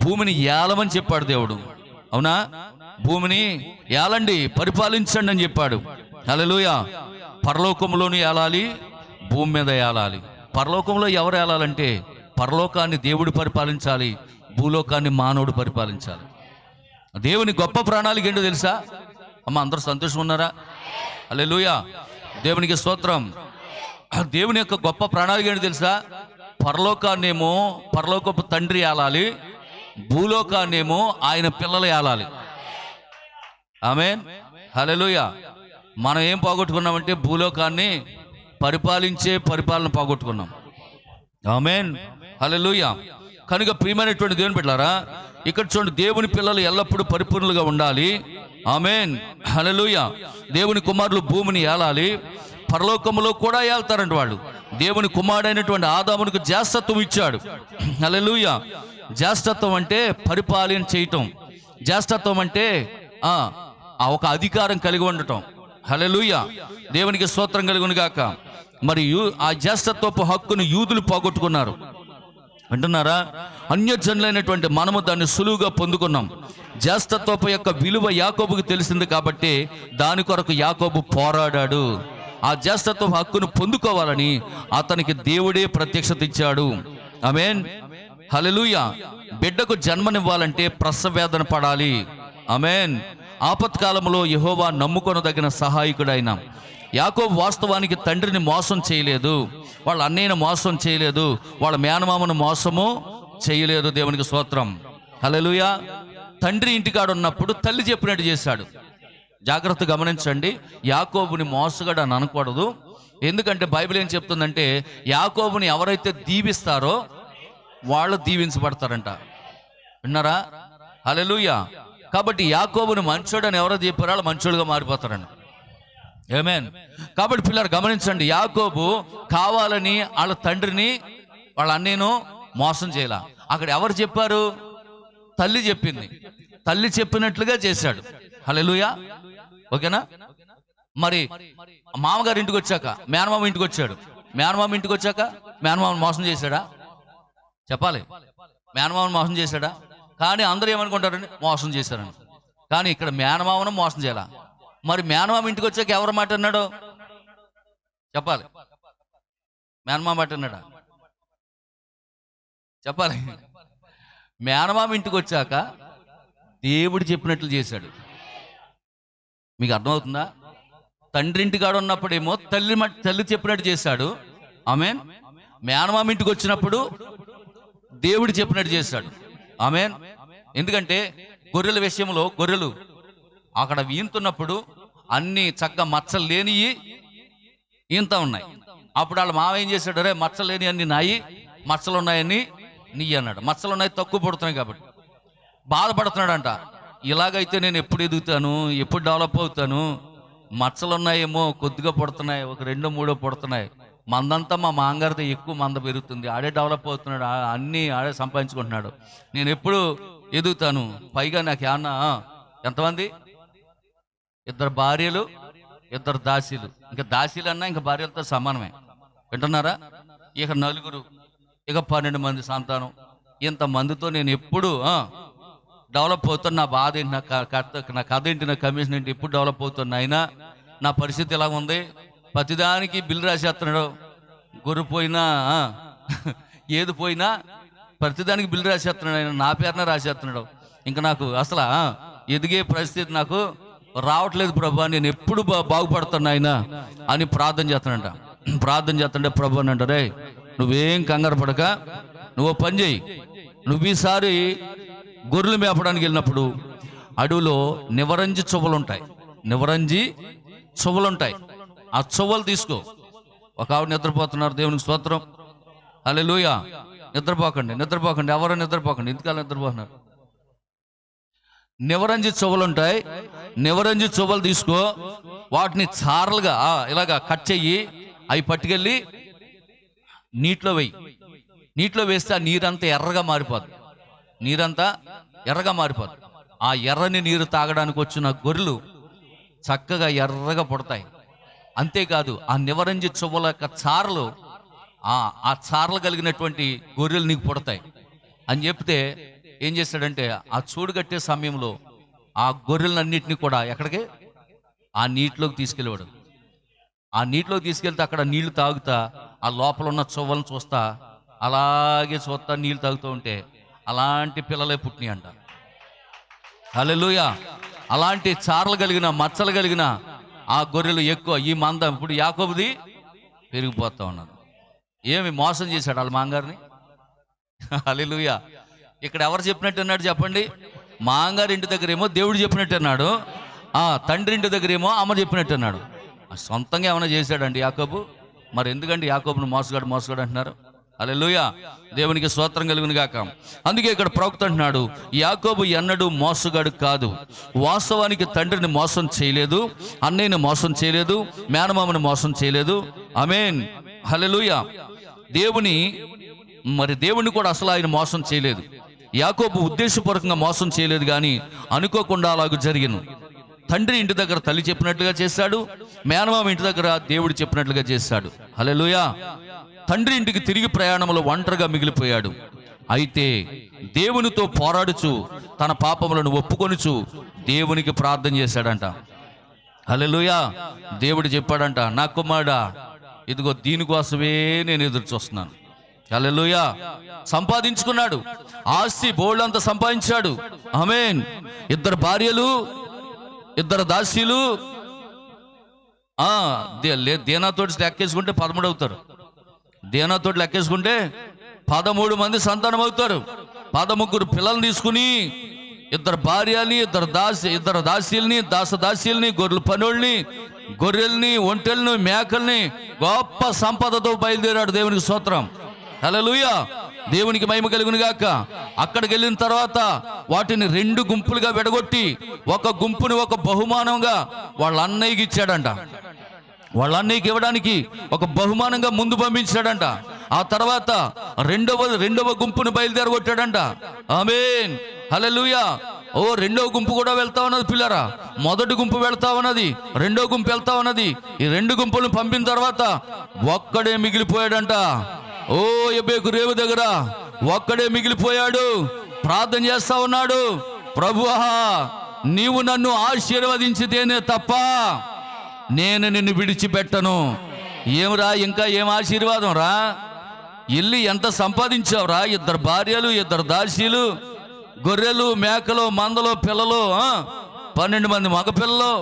భూమిని ఏలమని చెప్పాడు దేవుడు. అవునా? భూమిని ఏలండి, పరిపాలించండి అని చెప్పాడు. హల్లెలూయా. పరలోకంలోనూ ఏలాలి, భూమి మీద ఏలాలి. పరలోకంలో ఎవరు ఏలాలంటే, పరలోకాన్ని దేవుడు పరిపాలించాలి, భూలోకాన్ని మానవుడు పరిపాలించాలి. దేవుని గొప్ప ప్రణాళిక ఏంటో తెలుసా? అమ్మ, అందరూ సంతోషం ఉన్నారా? హల్లెలూయా. దేవునికి స్తోత్రం. దేవుని యొక్క గొప్ప ప్రణాళిక ఏంటో తెలుసా? పరలోకాన్నేమో పరలోకపు తండ్రి ఏలాలి, భూలోకాన్నేమో ఆయన పిల్లలు ఏలాలి. ఆమేన్. హల్లెలూయా. మనం ఏం పోగొట్టుకున్నామంటే భూలోకాన్ని పరిపాలించే పరిపాలన పోగొట్టుకున్నాం. ఆమేన్. హల్లెలూయా. కనుక ప్రియమైనటువంటి దేవుని బిడ్డలారా, ఇక్కడ చూడండి, దేవుని పిల్లలు ఎల్లప్పుడూ పరిపూర్ణులుగా ఉండాలి. ఆమేన్. హల్లెలూయా. దేవుని కుమారులు భూమిని ఏలాలి, పరలోకములో కూడా ఏళ్తారంట వాళ్ళు. దేవుని కుమారుడైనటువంటి ఆదామునికి జ్యేష్ఠత్వం ఇచ్చాడు. హల్లెలూయా. జ్యేష్ఠత్వం అంటే పరిపాలన చేయటం. జ్యేష్ఠత్వం అంటే ఒక అధికారం కలిగి ఉండటం. హల్లెలూయా. దేవునికి స్తోత్రం కలుగును గాక. మరి ఆ జ్యేష్ఠత్వపు హక్కును యూదులు పోగొట్టుకున్నారు. వింటున్నారా? అన్యజనులైనటువంటి మనము దాన్ని సులువుగా పొందుకున్నాం. జ్యేష్ఠత్వపు యొక్క విలువ యాకోబుకు తెలిసింది కాబట్టి దాని కొరకు యాకోబు పోరాడాడు. ఆ జ్యేష్ఠత్వ హక్కును పొందుకోవాలని అతనికి దేవుడే ప్రత్యక్షత ఇచ్చాడు. ఆమేన్. హల్లెలూయా. బిడ్డకు జన్మనివ్వాలంటే ప్రసవేదన పడాలి. ఆమేన్. ఆపత్కాలంలో యెహోవా నమ్ముకొనదగిన సహాయకుడైన యాకోబు వాస్తవానికి తండ్రిని మోసం చేయలేదు, వాళ్ళ అన్నయ్యను మోసం చేయలేదు, వాళ్ళ మేనమామను మోసము చేయలేదు. దేవునికి స్తోత్రం. హల్లెలూయా. తండ్రి ఇంటికాడ ఉన్నప్పుడు తల్లి చెప్పినట్టు చేశాడు. జాగ్రత్త గమనించండి, యాకోబుని మోసగాడు అని అనకూడదు. ఎందుకంటే బైబిల్ ఏం చెప్తుందంటే, యాకోబుని ఎవరైతే దీవిస్తారో వాళ్ళు దీవించబడతారంట. విన్నారా? హల్లెలూయా. కాబట్టి యాకోబుని మంచోడని ఎవరో చెప్పారో వాళ్ళు మంచోడుగా మారిపోతారంట. ఆమేన్. కాబట్టి పిల్లలు గమనించండి, యాకోబు కావాలని వాళ్ళ తండ్రిని వాళ్ళ అన్నయ్యను మోసం చేయాల. అక్కడ ఎవరు చెప్పారు? తల్లి చెప్పింది. తల్లి చెప్పినట్లుగా చేశాడు. హల్లెలూయా. ఓకేనా? మరి మామగారి ఇంటికి వచ్చాక మేనమామ ఇంటికి వచ్చాడు. మేనమామ ఇంటికి వచ్చాక మేనమామను మోసం చేశాడా? చెప్పాలి. మేనమామను మోసం చేశాడా? కానీ అందరూ ఏమనుకుంటారని మోసం చేశారని. కానీ ఇక్కడ మేనమామను మోసం చేయాల. మరి మేనమామ ఇంటికి వచ్చాక ఎవరి మాట అన్నాడు? చెప్పాలి. మేనమామ మాట అన్నాడా? చెప్పాలి. మేనమామ ఇంటికి వచ్చాక దేవుడు చెప్పినట్లు చేశాడు. మీకు అర్థమవుతుందా? తండ్రి ఇంటికాడ ఉన్నప్పుడేమో తల్లి చెప్పినట్టు చేశాడు. ఆమేన్. మేనమామ ఇంటికి వచ్చినప్పుడు దేవుడు చెప్పినట్టు చేశాడు. ఆమేన్. ఎందుకంటే గొర్రెల విషయంలో గొర్రెలు అక్కడ ఈంతున్నప్పుడు అన్ని చక్కగా మచ్చలు లేనివి ఈంత ఉన్నాయి. అప్పుడు వాళ్ళ మామ ఏం చేశాడు? రే మచ్చలు లేని అన్ని నాయి, మచ్చలు ఉన్నాయని నీ అన్నాడు. మచ్చలు ఉన్నాయి, తక్కువ పడుతున్నాయి కాబట్టి బాధపడుతున్నాడంట. ఇలాగైతే నేను ఎప్పుడు ఎదుగుతాను, ఎప్పుడు డెవలప్ అవుతాను? మచ్చలు ఉన్నాయేమో కొద్దిగా పడుతున్నాయి, ఒక 2-3 పడుతున్నాయి. మందంతా మా మాంగారితో ఎక్కువ మంద పెరుగుతుంది, ఆడే డెవలప్ అవుతున్నాడు, అన్నీ ఆడే సంపాదించుకుంటున్నాడు. నేను ఎప్పుడు ఎదుగుతాను? పైగా నాకు ఏమన్నా ఎంతమంది? 2 భార్యలు, 2 దాసీలు. ఇంకా దాసీలు అన్నా ఇంకా భార్యలతో సమానమే. వింటున్నారా? ఇక 4, ఇక 12 మంది సంతానం. ఇంతమందితో నేను ఎప్పుడు డెవలప్ అవుతాను? నా బాధ ఏంటి, నా కథ ఏంటి, నా కమిషన్ ఏంటి, ఎప్పుడు డెవలప్ అవుతాను? అయినా నా పరిస్థితి ఎలా ఉంది? ప్రతిదానికి బిల్లు రాసేస్తున్నాడు. గొర్రె పోయినా ఏది పోయినా ప్రతిదానికి బిల్లు రాసేస్తున్నాడు. ఆయన నా పేరున రాసేస్తున్నాడు. ఇంకా నాకు అసలు ఎదిగే పరిస్థితి నాకు రావట్లేదు ప్రభు, నేను ఎప్పుడు బాగుపడుతున్నా ఆయన అని ప్రార్థన చేస్తానంట. ప్రార్థన చేస్తుంటే ప్రభు అని అంటారే, నువ్వేం కంగారు పడక, నువ్వు పని చేయి. నువ్వు ఈసారి గొర్రెలు మేపడానికి వెళ్ళినప్పుడు అడవిలో నివరంజి చువ్వలుంటాయి. నివరంజి చువ్వలుంటాయి. ఆ చువ్వలు తీసుకో. ఒక ఆవిడ నిద్రపోతున్నారు, దేవునికి స్తోత్రం. హల్లెలూయా. నిద్రపోకండి, ఎవరో నిద్రపోకండి. ఇంతకాలం నిద్రపోతున్నారు. నివరంజి చువ్వలుంటాయి. నివరంజి చువ్వలు తీసుకో, వాటిని చారలుగా ఇలాగా కట్ చెయ్యి, అవి పట్టుకెళ్ళి నీటిలో వేయి. నీటిలో వేస్తే ఆ నీరంతా ఎర్రగా మారిపోద్ది. ఆ ఎర్రని నీరు తాగడానికి వచ్చిన గొర్రెలు చక్కగా ఎర్రగా పుడతాయి. అంతేకాదు ఆ నివరంజి చువ్వల యొక్క చారలు, ఆ చారలు కలిగినటువంటి గొర్రెలు నీకు పుడతాయి అని చెప్తే ఏం చేస్తాడంటే, ఆ చూడు కట్టే సమయంలో ఆ గొర్రెలన్నింటినీ కూడా ఎక్కడికి? ఆ నీటిలోకి తీసుకెళ్ళేవాడు. ఆ నీటిలోకి తీసుకెళ్తే అక్కడ నీళ్లు తాగుతా ఆ లోపల ఉన్న చువ్వలను చూస్తా, అలాగే చూస్తా నీళ్లు తాగుతూ ఉంటే అలాంటి పిల్లలే పుట్టినాయి అంట. హల్లెలూయా. అలాంటి చారలు కలిగిన మచ్చలు కలిగిన ఆ గొర్రెలు ఎక్కువ. ఈ మంద ఇప్పుడు యాకోబుది పెరిగిపోతా ఉన్నది. ఏమి మోసం చేశాడు వాళ్ళ మాంగారిని? హల్లెలూయా. ఇక్కడ ఎవరు చెప్పినట్టు అన్నాడు చెప్పండి? మాంగారి ఇంటి దగ్గర ఏమో దేవుడు చెప్పినట్టు అన్నాడు, తండ్రి ఇంటి దగ్గర ఏమో అమ్మ చెప్పినట్టు అన్నాడు. సొంతంగా ఏమైనా చేశాడండి యాకోబు? మరి ఎందుకంటే యాకోబును మోసగాడు అంటున్నారు? హల్లెలూయా. దేవునికి స్తోత్రం కలుగును గాక. అందుకే ఇక్కడ ప్రవక్త అంటున్నాడు, యాకోబు ఎన్నడూ మోసగాడు కాదు. వాస్తవానికి తండ్రిని మోసం చేయలేదు, అన్నయ్యని మోసం చేయలేదు, మేనమామని మోసం చేయలేదు. ఆమేన్. హల్లెలూయా. దేవుని కూడా అసలు ఆయన మోసం చేయలేదు. యాకోబు ఉద్దేశపూర్వకంగా మోసం చేయలేదు, కానీ అనుకోకుండా అలాగ జరిగిను. తండ్రి ఇంటి దగ్గర తల్లి చెప్పినట్లుగా చేశాడు, మేనమామ ఇంటి దగ్గర దేవుడు చెప్పినట్లుగా చేశాడు. హల్లెలూయా. తండ్రి ఇంటికి తిరిగి ప్రయాణంలో ఒంటరిగా మిగిలిపోయాడు. అయితే దేవునితో పోరాడుచు తన పాపములను ఒప్పుకొనుచు దేవునికి ప్రార్థన చేశాడంట. హల్లెలూయా. దేవుడు చెప్పాడంట, నా కుమారుడా, ఇదిగో దీనికోసమే నేను ఎదురు చూస్తున్నాను. హల్లెలూయా. సంపాదించుకున్నాడు, ఆస్తి బోళ్ళంతా సంపాదించాడు. ఆమేన్. 2 భార్యలు, 2 దాసీలు. దేనాతోటి లెక్కేసుకుంటే 13 అవుతారు. దేనాతోటి లెక్కేసుకుంటే 13 మంది సంతానం అవుతారు. 13 పిల్లల్ని తీసుకుని ఇద్దరు భార్యని, ఇద్దరు దాసీల్ని, దాసదాసీల్ని, గొర్రెల పనుల్ని, గొర్రెల్ని, ఒంటెల్ని, మేకల్ని గొప్ప సంపదతో బయలుదేరాడు. దేవునికి స్తోత్రం. హల్లెలూయా. దేవునికి మహిమ కలుగును గాక. అక్కడికి వెళ్ళిన తర్వాత వాటిని 2 గుంపులుగా విడగొట్టి ఒక గుంపుని ఒక బహుమానంగా వాళ్ళ అన్నయ్యకి ఇచ్చాడంట. వాళ్ళ అన్నయ్యకి ఇవ్వడానికి ఒక బహుమానంగా ముందు పంపించాడంట. ఆ తర్వాత రెండవ గుంపును బయలుదేరగొట్టాడంట. ఆమేన్, హల్లెలూయా. ఓ, రెండవ గుంపు కూడా వెళ్తా ఉన్నది పిల్లరా. మొదటి గుంపు వెళ్తా ఉన్నది, రెండో గుంపు వెళ్తా ఉన్నది. ఈ 2 గుంపులను పంపిన తర్వాత ఒక్కడే మిగిలిపోయాడంట. ఓ, ఎబ్బేకు రేవు దగ్గర ఒక్కడే మిగిలిపోయాడు. ప్రార్థన చేస్తా ఉన్నాడు. ప్రభువా, నీవు నన్ను ఆశీర్వదించితేనే తప్ప నేను నిన్ను విడిచిపెట్టను. ఏమిరా, ఇంకా ఏం ఆశీర్వాదం రా? ఇల్లు ఎంత సంపాదించావురా? 2 భార్యలు, 2 దాసీలు, గొర్రెలు, మేకలు, మందలు, పిల్లలు, 12 మంది మగపిల్లలు,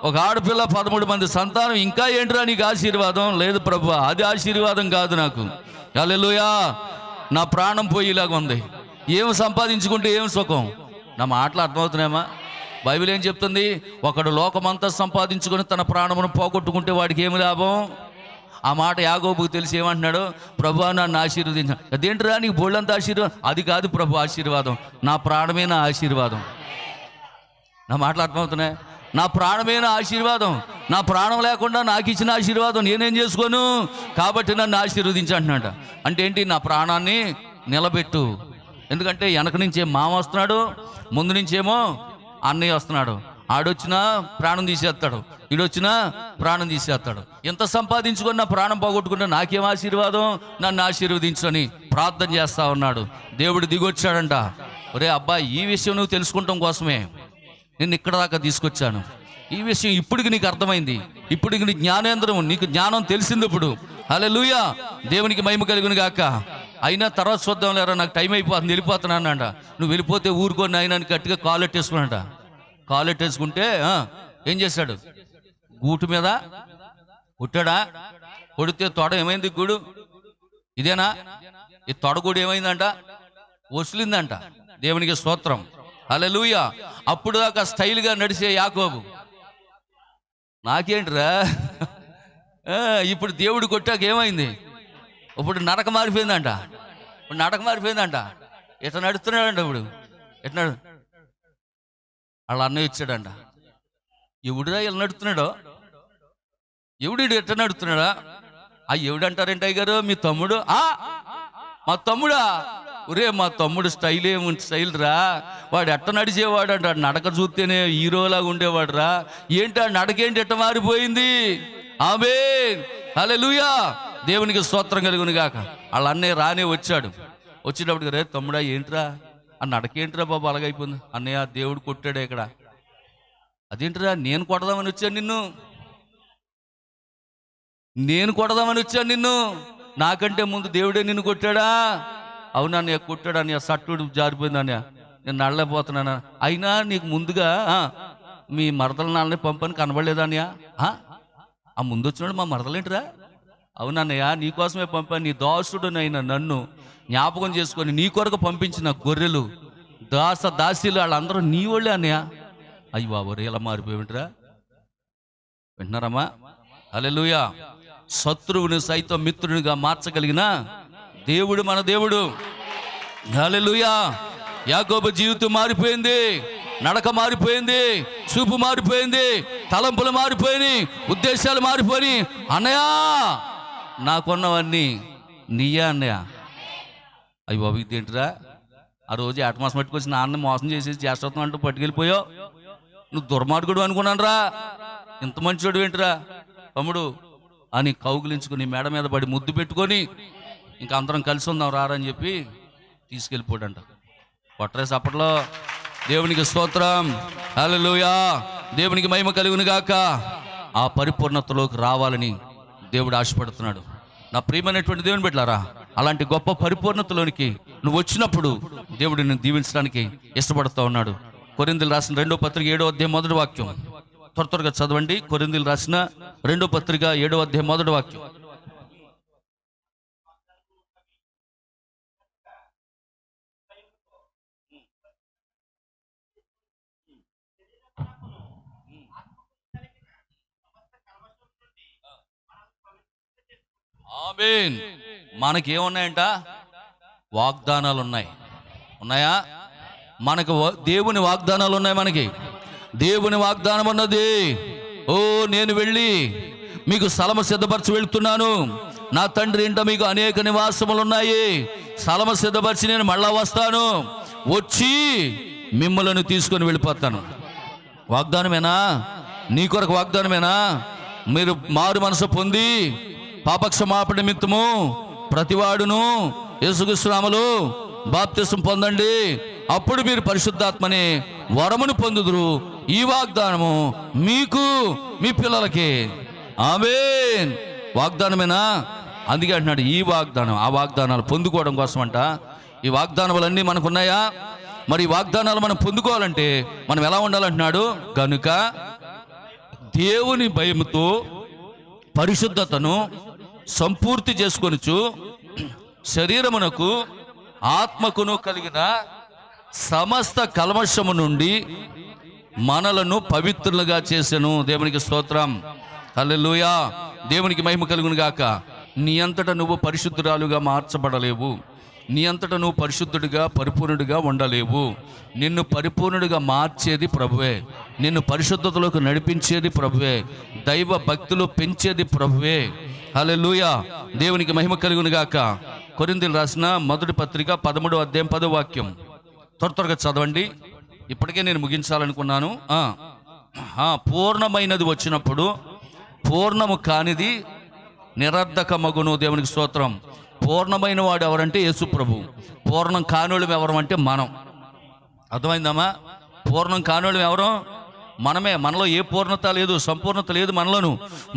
ఒక ఆడపిల్ల, 13 మంది సంతానం. ఇంకా ఏంట్రా నీకు ఆశీర్వాదం? లేదు ప్రభువా, అది ఆశీర్వాదం కాదు నాకు. హల్లెలూయా. నా ప్రాణం పోయేలాగా ఉంది. ఏం సంపాదించుకుంటే ఏం సుఖం? నా మాటలు అర్థమవుతున్నాయమ్మా? బైబిల్ ఏం చెప్తుంది? ఒకడు లోకమంతా సంపాదించుకొని తన ప్రాణమును పోగొట్టుకుంటే వాడికి ఏమి లాభం? ఆ మాట యాకోబుకు తెలిసి ఏమంటున్నాడు? ప్రభువా, నన్ను ఆశీర్వదించాడు. అదేంటిరా నీకు బోళ్ళంత ఆశీర్వాదం? అది కాదు ప్రభు ఆశీర్వాదం, నా ప్రాణమే నా ఆశీర్వాదం. నా మాటలు అర్థమవుతున్నాయి? నా ప్రాణమే నా ఆశీర్వాదం. నా ప్రాణం లేకుండా నాకు ఇచ్చిన ఆశీర్వాదం నేనేం చేసుకోను? కాబట్టి నన్ను ఆశీర్వదించి అంటున్నాడు. అంటే ఏంటి? నా ప్రాణాన్ని నిలబెట్టు. ఎందుకంటే వెనక నుంచే మామ వస్తున్నాడు, ముందు నుంచేమో అన్నయ్య వస్తున్నాడు. ఆడొచ్చినా ప్రాణం తీసేస్తాడు, ఈడొచ్చినా ప్రాణం తీసేస్తాడు. ఎంత సంపాదించుకొని నా ప్రాణం పోగొట్టుకుంటే నాకేం ఆశీర్వాదం? నన్ను ఆశీర్వదించని ప్రార్థన చేస్తా ఉన్నాడు. దేవుడు దిగొచ్చాడంట. ఒరే అబ్బాయి, ఈ విషయం నువ్వు తెలుసుకుంటాం కోసమే నేను ఇక్కడ దాకా తీసుకొచ్చాను. ఈ విషయం ఇప్పటికి నీకు అర్థమైంది, ఇప్పటికి నీ జ్ఞానేంద్రం, నీకు జ్ఞానం తెలిసింది ఇప్పుడు. హల్లెలూయా. దేవునికి మహిమ కలుగును గాక. అయినా తర్వాత చూద్దాం లేరా, నాకు టైం అయిపోతుంది, వెళ్ళిపోతున్నాను అంట. నువ్వు వెళ్ళిపోతే ఊరుకొని అయినా గట్టిగా కాలెట్టేసుకున్నాడ. కాలెట్టేసుకుంటే ఏం చేశాడు? గూటు మీద కొట్టాడా? కొడితే తొడ ఏమైంది? గూడు ఇదేనా? ఈ తొడగూడు ఏమైందంట? వసిలిందంట. దేవునికి స్తోత్రం. హల్లెలూయా. అప్పుడు దాకా స్టైల్గా నడిచే యాకోబు నాకేంటిరా, ఇప్పుడు దేవుడు కొట్టాక ఏమైంది? ఇప్పుడు నడక మారిపోయిందంట. ఎట్లా నడుస్తున్నాడంట. ఇప్పుడు ఎట్లా వాళ్ళ అన్నయ్య ఇచ్చాడంట. ఎవడురా ఇలా నడుస్తున్నాడో? ఎవడు ఎట్లా నడుస్తున్నాడా? ఎవడంటారేంటి అయ్యగారు? మీ తమ్ముడు? మా తమ్ముడా? ఒరే, మా తమ్ముడు స్టైల్ ఏముంది? స్టైల్ రా. వాడు ఎట్ట నడిచేవాడు అంట. నడక చూస్తేనే హీరోలాగా ఉండేవాడు రా. ఏంటి ఆ నడకేంటి ఎట్ట మారిపోయింది? ఆమేన్, హల్లెలూయా. దేవునికి స్తోత్రం కలుగును గాక. వాళ్ళ అన్నయ్య రానే వచ్చాడు. వచ్చేటప్పుడు రే తమ్ముడా, ఏంట్రా ఆ నడకేంట్రా బాబు అలాగైపోయింది? అన్నయ్య, దేవుడు కొట్టాడే ఇక్కడ. అదేంట్రా? నేను కొడదామని వచ్చాను నిన్ను. నాకంటే ముందు దేవుడే నిన్ను కొట్టాడా? అవునన్నయ్య, కొట్టాడు అన్నయ్య. సట్టుడు జారిపోయింది అన్నయ్య, నేను నడలేకపోతున్నాను. అయినా నీకు ముందుగా మీ మరదల నాన్నని పంపని కనబడలేదా అన్నయ్య? ఆ ముందు వచ్చినాడు మా మరదలేంటిరా? అవునన్నయ్య, నీకోసమే పంపాను. నీ దాసుడునైనా నన్ను జ్ఞాపకం చేసుకొని నీ కొరకు పంపించిన గొర్రెలు, దాసీలు వాళ్ళందరూ నీ వాళ్ళే అన్నయ్య. అయ్యి బాబు, ఇలా మారిపోయింట్రా. వింటున్నారమ్మా? హల్లెలూయా. శత్రువుని సైతం మిత్రునిగా మార్చగలిగిన దేవుడు మన దేవుడు. హల్లెలూయా. యాకోబు జీవితం మారిపోయింది, నడక మారిపోయింది, చూపు మారిపోయింది, తలంపులు మారిపోయినాయి, ఉద్దేశాలు మారిపోయి. అన్నయ్య, నాకున్నవన్నీ నీయా అన్నయ్య. అయ్యి బాబు, ఇదేంటిరా? ఆ రోజు ఏటమాసం పట్టుకొచ్చి నాన్న మోసం చేసేసి చేస్తాం అంటూ పట్టుకెళ్ళిపోయావు. నువ్వు దుర్మార్గుడు అనుకున్నాను రా. ఇంత మంచోడు ఏంటిరా తమ్ముడు అని కౌగిలించుకుని మెడ మీద పడి ముద్దు పెట్టుకొని ఇంకా అందరం కలిసి ఉందాం రారని చెప్పి తీసుకెళ్ళిపోడంట. కొట్టరేసి అప్పట్లో దేవునికి స్తోత్రం. హల్లెలూయా. దేవునికి మహిమ కలుగును గాక. ఆ పరిపూర్ణతలోకి రావాలని దేవుడు ఆశపడుతున్నాడు. నా ప్రియమైనటువంటి దేవుని బిడ్డలారా, అలాంటి గొప్ప పరిపూర్ణతలోనికి నువ్వు వచ్చినప్పుడు దేవుడు నిన్ను దీవించడానికి ఇష్టపడుతూ ఉన్నాడు. కొరింథీయులకు రాసిన 2వ పత్రిక 7వ అధ్యాయం 1వ వాక్యం త్వరగా చదవండి. కొరింథీయులకు రాసిన 2వ పత్రిక 7వ అధ్యాయం 1వ వాక్యం. ఆమేన్. మనకేమున్నాయంట? వాగ్దానాలు ఉన్నాయా? మనకు దేవుని వాగ్దానాలు ఉన్నాయి. మనకి దేవుని వాగ్దానం ఉన్నది. ఓ, నేను వెళ్ళి మీకు స్థలము సిద్ధపరచి వెళ్తున్నాను, నా తండ్రి ఇంట మీకు అనేక నివాసములు ఉన్నాయి, స్థలము సిద్ధపరిచి నేను మళ్ళా వస్తాను, వచ్చి మిమ్మల్ని తీసుకొని వెళ్ళిపోతాను. వాగ్దానమేనా? నీ కొరకు వాగ్దానమేనా? మీరు మారు మనసు పొంది పాపక్షమాపణ నిమిత్తము ప్రతివాడును యేసుక్రీస్తు నామములో బాప్తిసం పొందండి, అప్పుడు మీరు పరిశుద్ధాత్మని వరమును పొందుదురు. ఈ వాగ్దానము మీకు మీ పిల్లలకి. ఆమేన్. వాగ్దానమేనా? అందుకే అంటున్నాడు ఈ వాగ్దానం. ఆ వాగ్దానాలు పొందుకోవడం కోసం అంట. ఈ వాగ్దానములన్నీ మనకున్నాయా? మరి ఈ వాగ్దానాలు మనం పొందుకోవాలంటే మనం ఎలా ఉండాలంటున్నాడు? కనుక దేవుని భయముతో పరిశుద్ధతను సంపూర్తి చేసుకొనుచు శరీరమునకు ఆత్మకును కలిగిన సమస్త కల్మషము నుండి మనలను పవిత్రులుగా చేసెను. దేవునికి స్తోత్రం. హల్లెలూయా. దేవునికి మహిమ కలుగును గాక. నీ అంతటా నువ్వు పరిశుద్ధురాలుగా మార్చబడలేవు. నీ అంతటా నువ్వు పరిశుద్ధుడిగా పరిపూర్ణుడిగా ఉండలేవు. నిన్ను పరిపూర్ణుడిగా మార్చేది ప్రభువే. నిన్ను పరిశుద్ధతలోకి నడిపించేది ప్రభువే. దైవ భక్తులు పెంచేది ప్రభువే. హల్లెలూయా. దేవునికి మహిమ కలుగును గాక. కొరింథీయులకు రాసిన మొదటి పత్రిక 13వ అధ్యాయం 10వ వాక్యం. త్వరగా చదవండి. ఇప్పటికే నేను ముగించాలనుకున్నాను. పూర్ణమైనది వచ్చినప్పుడు పూర్ణము కానిది నిరర్ధకమగును. దేవునికి స్తోత్రం. పూర్ణమైన వాడు ఎవరంటే యేసు ప్రభు. పూర్ణం కానోళ్ళం ఎవరు అంటే మనం. అర్థమైందమ్మా? పూర్ణం కానోళ్ళం ఎవరు? మనమే. మనలో ఏ పూర్ణత లేదు, సంపూర్ణత లేదు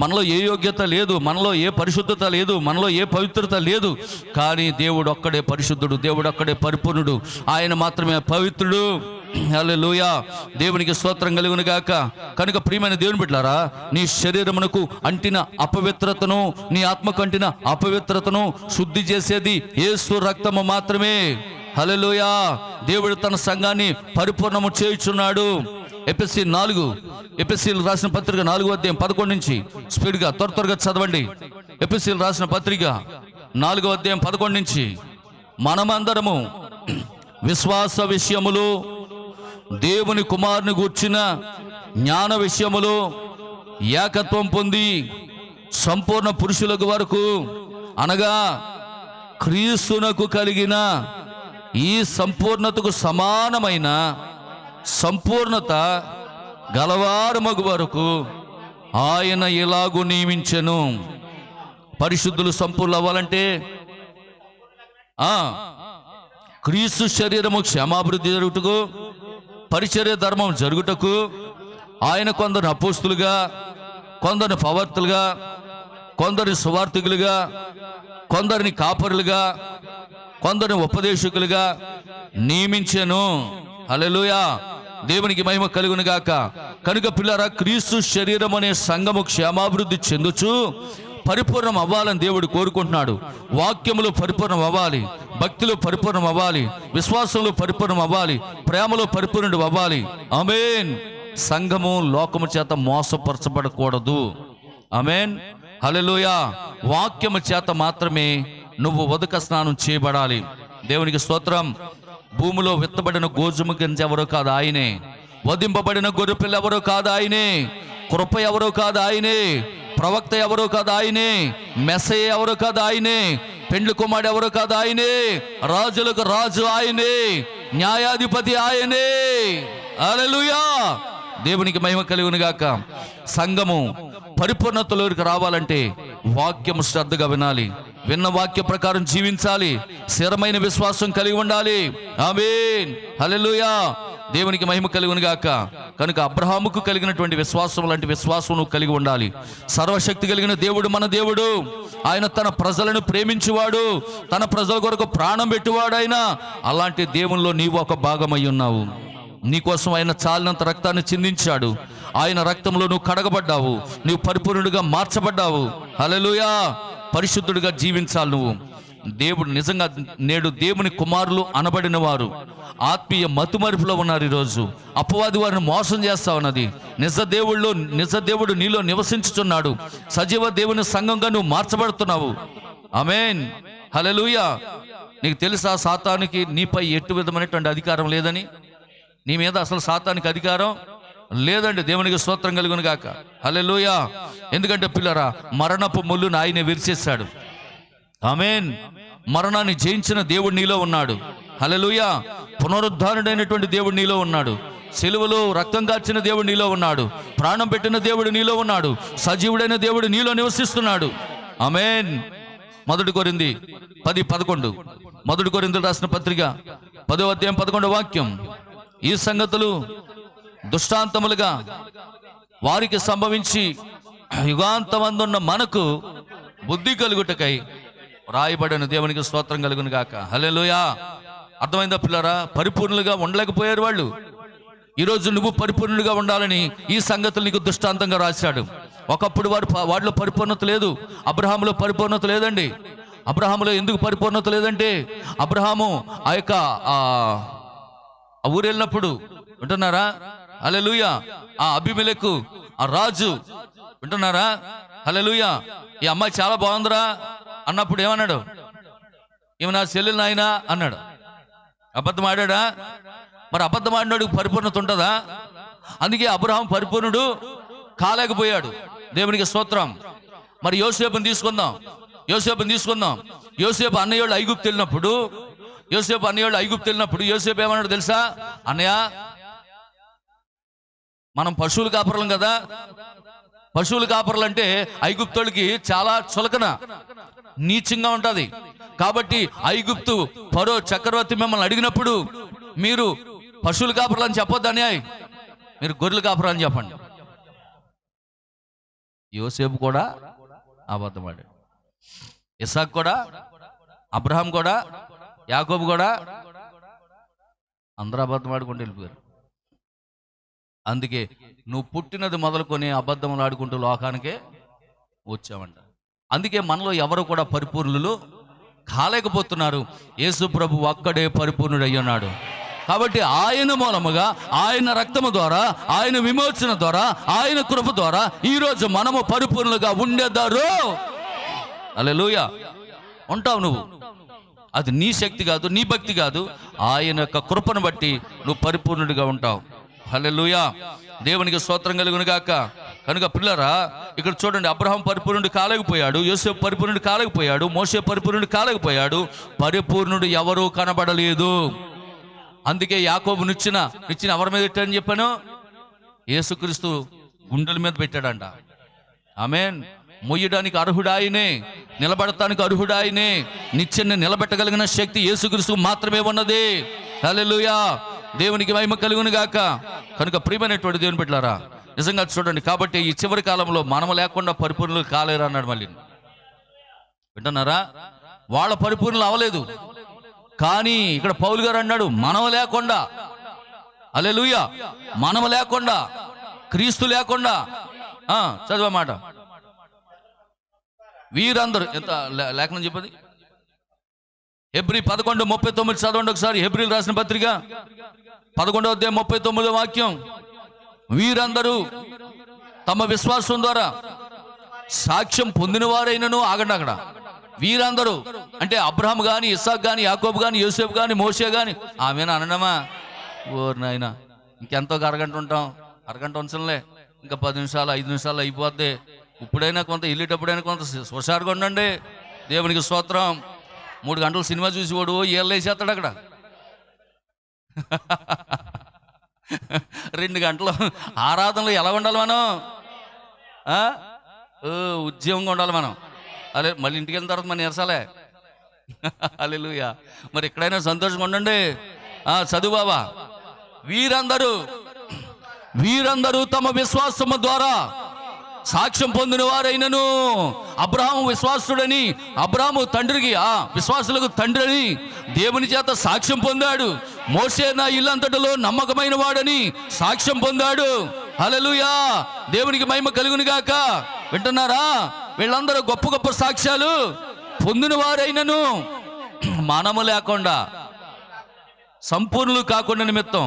మనలో ఏ యోగ్యత లేదు, మనలో ఏ పరిశుద్ధత లేదు, మనలో ఏ పవిత్రత లేదు. కానీ దేవుడు ఒక్కడే పరిశుద్ధుడు, దేవుడు ఒక్కడే పరిపూర్ణుడు, ఆయన మాత్రమే పవిత్రుడు. హల్లెలూయా. దేవునికి స్తోత్రం కలుగును గాక. కనుక ప్రియమైన దేవుని బిడ్డలారా, నీ శరీరమునకు అంటిన అపవిత్రతను, నీ ఆత్మకు అంటిన అపవిత్రతను శుద్ధి చేసేది యేసు రక్తము మాత్రమే. హల్లెలూయా. దేవుడు తన సంఘాన్ని పరిపూర్ణము చేయుచున్నాడు. ఎఫెసీయులకు రాసిన పత్రిక 4వ అధ్యాయం 11 నుంచి స్పీడ్గా త్వరగా చదవండి. ఎఫెసీయులకు రాసిన పత్రిక 4వ అధ్యాయం 11 నుంచి మనమందరము విశ్వాస విషయములు, దేవుని కుమారుని గూర్చిన జ్ఞాన విషయములు ఏకత్వం పొంది సంపూర్ణ పురుషులకు వరకు, అనగా క్రీస్తునకు కలిగిన ఈ సంపూర్ణతకు సమానమైన సంపూర్ణత గలవారు మగు వరకు ఆయన ఇలాగూ నియమించెను. పరిశుద్ధులు సంపూర్ణ అవ్వాలంటే క్రీస్తు శరీరము క్షేమాభివృద్ధి జరుగుటకు, పరిచర్య ధర్మం జరుగుటకు ఆయన కొందరు అపోస్తులుగా, కొందరు ప్రవర్తలుగా, కొందరు సువార్థికులుగా, కొందరిని కాపరులుగా, కొందరిని ఉపదేశకులుగా నియమించెను. హల్లెలూయా. దేవునికి మహిమ కలుగును గాక. కనుక పిల్లరా, క్రీస్తు శరీరం అనే సంఘము క్షేమాభివృద్ధి చెందుచు పరిపూర్ణం అవ్వాలని దేవుడు కోరుకుంటున్నాడు. వాక్యములో పరిపూర్ణం అవ్వాలి, భక్తిలో పరిపూర్ణం అవ్వాలి, విశ్వాసంలో పరిపూర్ణం అవ్వాలి, ప్రేమలో పరిపూర్ణుడు అవ్వాలి. ఆమేన్. సంఘము లోకము చేత మోసపరచబడకూడదు. ఆమేన్. హల్లెలూయా. వాక్యము చేత మాత్రమే నువ్వు ఉదక స్నానం చేయబడాలి. దేవునికి స్తోత్రం. భూమిలో విత్తబడిన గోధుమ గింజ ఎవరో కాదు ఆయనే. వధింపబడిన గొర్రెపిల్ల ఎవరో కాదు ఆయనే. కృప ఎవరో కాదు ఆయనే. ప్రవక్త ఎవరో కాదు ఆయనే. మెస్సయ్య ఎవరో కాదు ఆయనే. పెండ్లి కుమారుడు ఎవరో కాదు ఆయనే. రాజులకు రాజు ఆయనే. న్యాయాధిపతి ఆయనే. హల్లెలూయా. దేవునికి మహిమ కలుగును గాక. సంఘము పరిపూర్ణతలోకి రావాలంటే వాక్యము శ్రద్ధగా వినాలి, విన్న వాక్య ప్రకారం జీవించాలి, స్థిరమైన విశ్వాసం కలిగి ఉండాలి. ఆమేన్. హల్లెలూయా. దేవునికి మహిమ కలుగును గాక. కనుక అబ్రహాముకు కలిగినటువంటి విశ్వాసం లాంటి విశ్వాసం నువ్వు కలిగి ఉండాలి. సర్వశక్తి కలిగిన దేవుడు మన దేవుడు. ఆయన తన ప్రజలను ప్రేమించువాడు, తన ప్రజల కొరకు ప్రాణం పెట్టివాడు. ఆయన అలాంటి దేవునిలో నీవు ఒక భాగమై ఉన్నావు. నీకోసం ఆయన చాలినంత రక్తాన్ని చిందించాడు. ఆయన రక్తంలో నువ్వు కడగబడ్డావు, నువ్వు పరిపూర్ణుడిగా మార్చబడ్డావు. హల్లెలూయా. పరిశుద్ధుడిగా జీవించాలి నువ్వు. దేవుడు నిజంగా నేడు దేవుని కుమారులు అనబడిన వారు ఆత్మీయ మతుమరుపులో ఉన్నారు. ఈరోజు అపవాది వారిని మోసం చేస్తా ఉన్నది. నిజ దేవుడు నీలో నివసించుచున్నాడు. సజీవ దేవుని సంఘంగా నువ్వు మార్చబడుతున్నావు. ఆమేన్, హల్లెలూయా. నీకు తెలుసా సాతానికి నీపై ఎటు విధమైనటువంటి అధికారం లేదని? నీ మీద అసలు సాతానికి అధికారం లేదండి. దేవునికి స్తోత్రం కలుగును గాక, హల్లెలూయా. ఎందుకంటే పిల్లరా, మరణపు ముళ్ళును ఆయన విరిచేశాడు. ఆమేన్. మరణాన్ని జయించిన దేవుడు నీలో ఉన్నాడు, హల్లెలూయా. పునరుద్ధారుడైనటువంటి దేవుడు నీలో ఉన్నాడు. సిలువలో రక్తం కార్చిన దేవుడు నీలో ఉన్నాడు. ప్రాణం పెట్టిన దేవుడు నీలో ఉన్నాడు. సజీవుడైన దేవుడు నీలో నివసిస్తున్నాడు. ఆమేన్. 1 కొరింథీ 10:11. 1 కొరింథీయులకు రాసిన పత్రిక 10వ అధ్యాయం 11వ వాక్యం. ఈ సంగతులు దృష్టాంతములుగా వారికి సంభవించి యుగాంతమందున్న మనకు బుద్ధి కలుగుటకై రాయబడిన దేవునికి స్తోత్రం కలుగును గాక, హల్లెలూయా. అర్థమైందా పిల్లరా? పరిపూర్ణులుగా ఉండలేకపోయారు వాళ్ళు. ఈరోజు నువ్వు పరిపూర్ణులుగా ఉండాలని ఈ సంగతులు నీకు దృష్టాంతంగా రాశాడు. ఒకప్పుడు వాడిలో పరిపూర్ణత లేదు. అబ్రహాములో పరిపూర్ణత లేదండి. అబ్రహాములో ఎందుకు పరిపూర్ణత లేదంటే, అబ్రహాము ఆ యొక్క ఊరు వెళ్ళినప్పుడు, వింటున్నారా, హల్లెలూయా, ఆ అబీమెలెకు ఆ రాజు, వింటున్నారా, హల్లెలూయా, ఈ అమ్మాయి చాలా బాగుందిరా అన్నప్పుడు ఏమన్నాడు? ఈమె నా చెల్లెలు నాయనా అన్నాడు. అబద్ధం ఆడా? మరి అబద్ధం ఆడినాడు పరిపూర్ణత ఉంటుందా? అందుకే అబ్రహాం పరిపూర్ణుడు కాలేకపోయాడు. దేవునికి స్తోత్రం. మరి యోసేపుని తీసుకుందాం. యోసేపు అన్నయ్యోళ్ళు ఐగుప్తు వెళ్ళినప్పుడు యోసేపు ఏమన్నాడు తెలుసా? అన్నయ్య, మనం పశువులు కాపరులం కదా. పశువులు కాపరులు అంటే ఐగుప్తులకి చాలా చులకన, నీచంగా ఉంటుంది. కాబట్టి ఐగుప్తు ఫరో చక్రవర్తి మిమ్మల్ని అడిగినప్పుడు మీరు పశువులు కాపరులు అని చెప్పొద్దని, మీరు గొర్రెలు కాపరు అని చెప్పండి. యోసేపు కూడా అబద్ధమాడాడు. ఇస్సాకు కూడా, అబ్రహాం కూడా, యాకోబు కూడా అందరూ అబద్ధమాడుకుంటూ వెళ్ళిపోయారు. అందుకే నువ్వు పుట్టినది మొదలుకొని అబద్ధములు ఆడుకుంటూ లోకానికే వచ్చామంట. అందుకే మనలో ఎవరు కూడా పరిపూర్ణులు కాలేకపోతున్నారు. యేసు ప్రభు ఒక్కడే పరిపూర్ణుడు అయ్యున్నాడు. కాబట్టి ఆయన మూలముగా, ఆయన రక్తము ద్వారా, ఆయన విమోచన ద్వారా, ఆయన కృప ద్వారా ఈరోజు మనము పరిపూర్ణులుగా ఉండేదారు. హల్లెలూయా. ఉంటావు నువ్వు. అది నీ శక్తి కాదు, నీ భక్తి కాదు, ఆయన యొక్క కృపను బట్టి నువ్వు పరిపూర్ణుడిగా ఉంటావు. హల్లెలూయా. దేవునికి స్తోత్రం కలుగును గాక. కనుక పిల్లరా, ఇక్కడ చూడండి, అబ్రహాం పరిపూర్ణుడు కాలేకపోయాడు, యోసేపు పరిపూర్ణుడు కాలేకపోయాడు, మోషే పరిపూర్ణుడు కాలేకపోయాడు. పరిపూర్ణుడు ఎవరూ కనబడలేదు. అందుకే యాకోబు నిచ్చిన ఎవరి మీద పెట్టాడని చెప్పాను? యేసుక్రీస్తు గుండెల మీద పెట్టాడంట. ఆమేన్. మొయ్యడానికి అర్హుడాయనే, నిలబడటానికి అర్హుడాయనే. నిచ్చెన్ని నిలబెట్టగలిగిన శక్తి యేసుక్రీస్తు మాత్రమే ఉన్నది. హల్లెలూయా. దేవునికి మహిమ కలుగును గాక. కనుక ప్రియమైనటువంటి దేవుని బిడ్డలారా, నిజంగా చూడండి, కాబట్టి ఈ చివరి కాలంలో మనము లేకుండా పరిపూర్ణులు కాలేరు అన్నాడు. మళ్ళీ వింటున్నారా? వాళ్ళ పరిపూర్ణులు అవ్వలేదు. కానీ ఇక్కడ పౌలు గారు అన్నాడు, మనము లేకుండా, హల్లెలూయా, మనము లేకుండా, క్రీస్తు లేకుండా. చదివే మాట, వీరందరూ ఎంత లేఖనం చెప్పది? హెబ్రీ 11:39 చదవండి ఒకసారి. హెబ్రీలు రాసిన పత్రిక 11వ అధ్యాయం 39వ వాక్యం. వీరందరూ తమ విశ్వాసం ద్వారా సాక్ష్యం పొందిన వారైనను, ఆగండి అక్కడ, వీరందరూ అంటే అబ్రహాం గాని, ఇస్సాకు గాని, యాకోబు గాని, యోసేపు గాని, మోషే గాని. ఆమెనా అనడమా? ఓర్ నాయన, ఇంకెంతో అరగంట ఉంటాం. అరగంట ఉంచంలే, ఇంకా 10 నిమిషాలు 5 నిమిషాలు అయిపోద్ది. ఇప్పుడైనా కొంత, వెళ్ళేటప్పుడైనా కొంత హుషారుగా ఉండండి. దేవునికి స్తోత్రం. 3 గంటలు సినిమా చూసి వాడు ఏళ్ళు వేసేస్తాడు అక్కడ. 2 గంటలు ఆరాధనలో ఎలా ఉండాలి మనం? ఉద్యమంగా ఉండాలి మనం. అదే మళ్ళీ ఇంటికి వెళ్ళిన తర్వాత మన నిరసాలే. హల్లెలూయా. మరి ఎక్కడైనా సంతోషంగా ఉండండి. చదువు బాబా. వీరందరూ తమ విశ్వాసము ద్వారా సాక్ష్యం పొందిన వారైనను, అబ్రహాము విశ్వాసుడని, అబ్రహాము తండ్రికి, విశ్వాసులకు తండ్రి అని దేవుని చేత సాక్ష్యం పొందాడు. మోషే నా ఇల్లంతటిలో నమ్మకమైన వాడని సాక్ష్యం పొందాడు. హల్లెలూయా. దేవునికి మహిమ కలుగును గాక. వింటున్నారా? వీళ్ళందరూ గొప్ప గొప్ప సాక్ష్యాలు పొందిన వారైనను, మనము లేకుండా, సంపూర్ణులు కాకుండా నిమిత్తం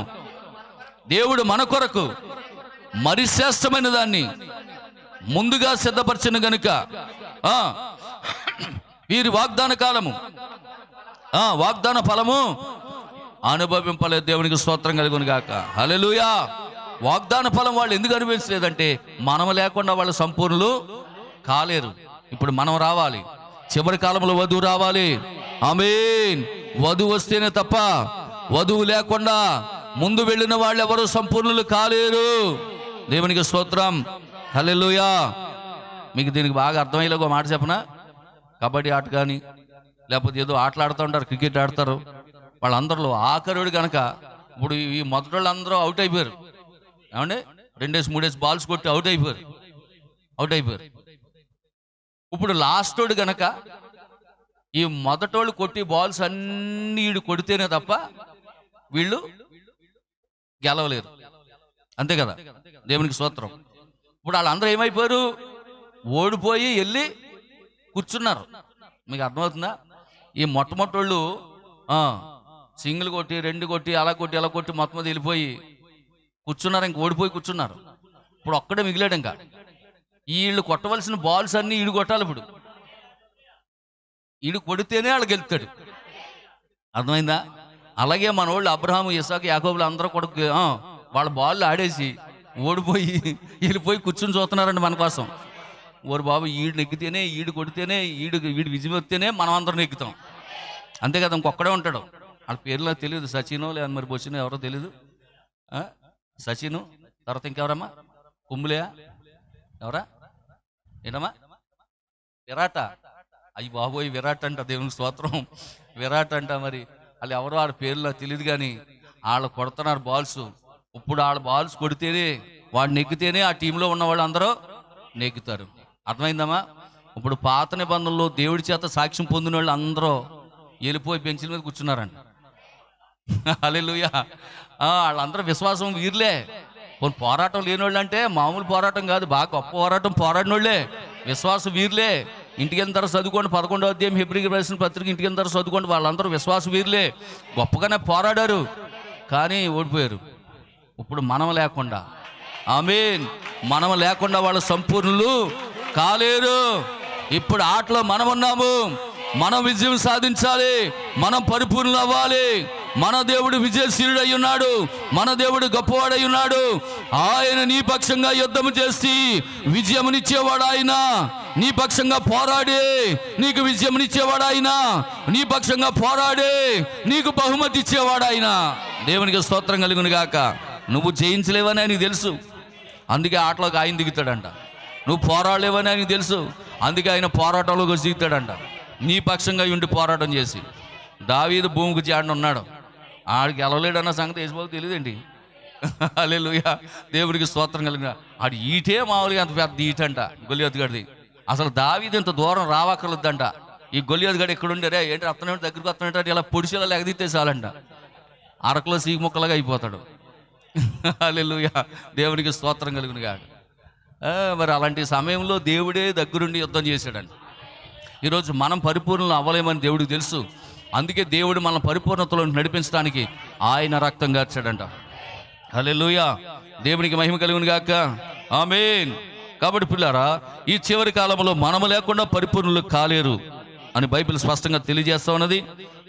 దేవుడు మన కొరకు మరి శ్రేష్టమైన దాన్ని ముందుగా సిద్ధపరచిన గనుక వీరి వాగ్దాన కాలము, వాగ్దాన ఫలము అనుభవింపలేదు. దేవునికి స్తోత్రం కలుగును గాక. హల్లెలూయా. వాగ్దాన ఫలం వాళ్ళు ఎందుకు అనుభవించలేదంటే మనం లేకుండా వాళ్ళు సంపూర్ణులు కాలేరు. ఇప్పుడు మనం రావాలి, చివరి కాలంలో వధువు రావాలి. ఆమేన్. వధువు వస్తేనే తప్ప, వధువు లేకుండా ముందు వెళ్ళిన వాళ్ళు ఎవరు సంపూర్ణులు కాలేరు. దేవునికి స్తోత్రం. హల్లెలూయా. మీకు దీనికి బాగా అర్థమయ్యేలా ఒక మాట చెప్పనా? కబడ్డీ ఆట కానీ లేకపోతే ఏదో ఆటలు ఆడుతూ ఉంటారు, క్రికెట్ ఆడతారు. వాళ్ళందరిలో ఆఖరుడు కనుక ఇప్పుడు ఈ మొదటి వాళ్ళు అందరూ అవుట్ అయిపోయారు. ఏమంటే 2-3 బాల్స్ కొట్టి అవుట్ అయిపోయారు. ఇప్పుడు లాస్ట్ వాడు గనక ఈ మొదటోళ్ళు కొట్టి బాల్స్ అన్ని వీడు కొడితేనే తప్ప వీళ్ళు గెలవలేరు. అంతే కదా? దేవునికి స్తోత్రం. ఇప్పుడు వాళ్ళందరూ ఏమైపోయారు? ఓడిపోయి వెళ్ళి కూర్చున్నారు. మీకు అర్థమవుతుందా? ఈ మొట్టమొదటోళ్ళు సింగిల్ కొట్టి 2 కొట్టి అలా కొట్టి మొత్తం మీద వెళ్ళిపోయి కూర్చున్నారు. ఇంక ఓడిపోయి కూర్చున్నారు. ఇప్పుడు ఒక్కడే మిగిలాడు. ఇంకా వీళ్ళు కొట్టవలసిన బాల్స్ అన్ని ఈడు కొట్టాలి. ఇప్పుడు ఈడు కొడితేనే వాళ్ళు గెలుతాడు. అర్థమైందా? అలాగే మన వాళ్ళు అబ్రహాము, ఇసాకు, యాకోబులు అందరూ కూడా వాళ్ళ బాల్ ఆడేసి ఓడిపోయి వెళ్ళిపోయి కూర్చుని చూస్తున్నారండి మన కోసం. ఓరు బాబు, ఈడు నెగ్గితేనే, ఈడు కొడితేనే, వీడు విజయం వస్తేనే మనం అందరం నెగ్గుతాం. అంతే కదా? ఇంకొక్కడే ఉంటాడు. వాళ్ళ పేర్లు నాకు తెలియదు. సచినో లేదా మరి బొచ్చినో ఎవరో తెలీదు. సచిను తర్వాత ఇంకెవరమ్మా? కుంబులే ఎవరా? ఏంటమ్మా? విరాట. అయ్యి బాబోయ్, విరాట్ అంట. దేవుని స్తోత్రం. విరాట్ అంట. మరి వాళ్ళు ఎవరో వాళ్ళ పేర్లు నాకు తెలియదు, కానీ వాళ్ళు కొడుతున్నారు బాల్స్. ఇప్పుడు వాళ్ళ బాల్స్ కొడితేనే, వాడు నెగ్గితేనే ఆ టీంలో ఉన్న వాళ్ళు అందరూ నెగ్గుతారు. అర్థమైందమ్మా? ఇప్పుడు పాత నిబంధనలో దేవుడి చేత సాక్ష్యం పొందిన వాళ్ళు అందరూ వెళ్ళిపోయి బెంచ్ల మీద కూర్చున్నారంట. హల్లెలూయా. వాళ్ళందరూ విశ్వాసం వీరులే. కొన్ని పోరాటం లేని వాళ్ళు అంటే మామూలు పోరాటం కాదు, బాగా గొప్ప పోరాటం పోరాడిన వాళ్ళే విశ్వాస వీరులే. ఇంటికి వెళ్ళిన తర్వాత చదువుకోండి, 11వ అధ్యాయం హెబ్రీయులకు రాసిన పత్రిక ఇంటికి వెళ్ళిన తర్వాత చదువుకోండి. వాళ్ళందరూ విశ్వాస వీరులే, గొప్పగానే పోరాడారు, కానీ ఓడిపోయారు. ఇప్పుడు మనం లేకుండా, ఆమేన్, మనం లేకుండా వాళ్ళు సంపూర్ణులు కాలేరు. ఇప్పుడు ఆటలో మనం ఉన్నాము. మనం విజయం సాధించాలి, మనం పరిపూర్ణులు అవ్వాలి. మన దేవుడు విజయశీలుడై ఉన్నాడు, మన దేవుడు గొప్పవాడై ఉన్నాడు. ఆయన నీ పక్షంగా యుద్ధము చేసి విజయమునిచ్చేవాడు. ఆయన నీ పక్షంగా పోరాడే నీకు విజయమునిచ్చేవాడు. ఆయన నీ పక్షంగా పోరాడే నీకు బహుమతి ఇచ్చేవాడు. ఆయన దేవునికి స్తోత్రం కలుగును గాక. నువ్వు జయించలేవని ఆయనకు తెలుసు, అందుకే ఆటలోకి ఆయన దిగుతాడంట. నువ్వు పోరాడలేవని ఆయనకు తెలుసు, అందుకే ఆయన పోరాటంలోకి వచ్చి దిగుతాడంట. నీ పక్షంగా ఉండి పోరాటం చేసి. దావీదు భూమికి జాడిన ఉన్నాడు, ఆడికి గెలవలేడన్న సంగతి వేసిపోతే తెలియదండి. హల్లెలూయా. దేవుడికి స్తోత్రం కలిగిన. ఆడు ఈటే మామూలుగా అంత పెద్ద ఈటంట గొలియాతు గడిది. అసలు దావీదు ఇంత దూరం రావక్కర్లేదంట. ఈ గొలియాతు గడి ఎక్కడుండేరే ఏంటి అత్తనే దగ్గరికి వస్తానంటే ఇలా పొడిచేలా లెగదీస్తే చాలంట, అరకులో సీగు ముక్కలుగా అయిపోతాడు. హల్లెలూయా. దేవునికి స్తోత్రం కలుగును గాక. మరి అలాంటి సమయంలో దేవుడే దగ్గరుండి యుద్ధం చేశాడంట. ఈరోజు మనం పరిపూర్ణలు అవ్వలేమని దేవుడికి తెలుసు, అందుకే దేవుడు మన పరిపూర్ణతలో నడిపించడానికి ఆయన రక్తం గార్చాడంట. హల్లెలూయా. దేవునికి మహిమ కలుగును గాక. ఆమేన్. కాబట్టి పిల్లారా, ఈ చివరి కాలంలో మనము లేకుండా పరిపూర్ణులు కాలేరు అని బైబిల్ స్పష్టంగా తెలియజేస్తా ఉన్నది.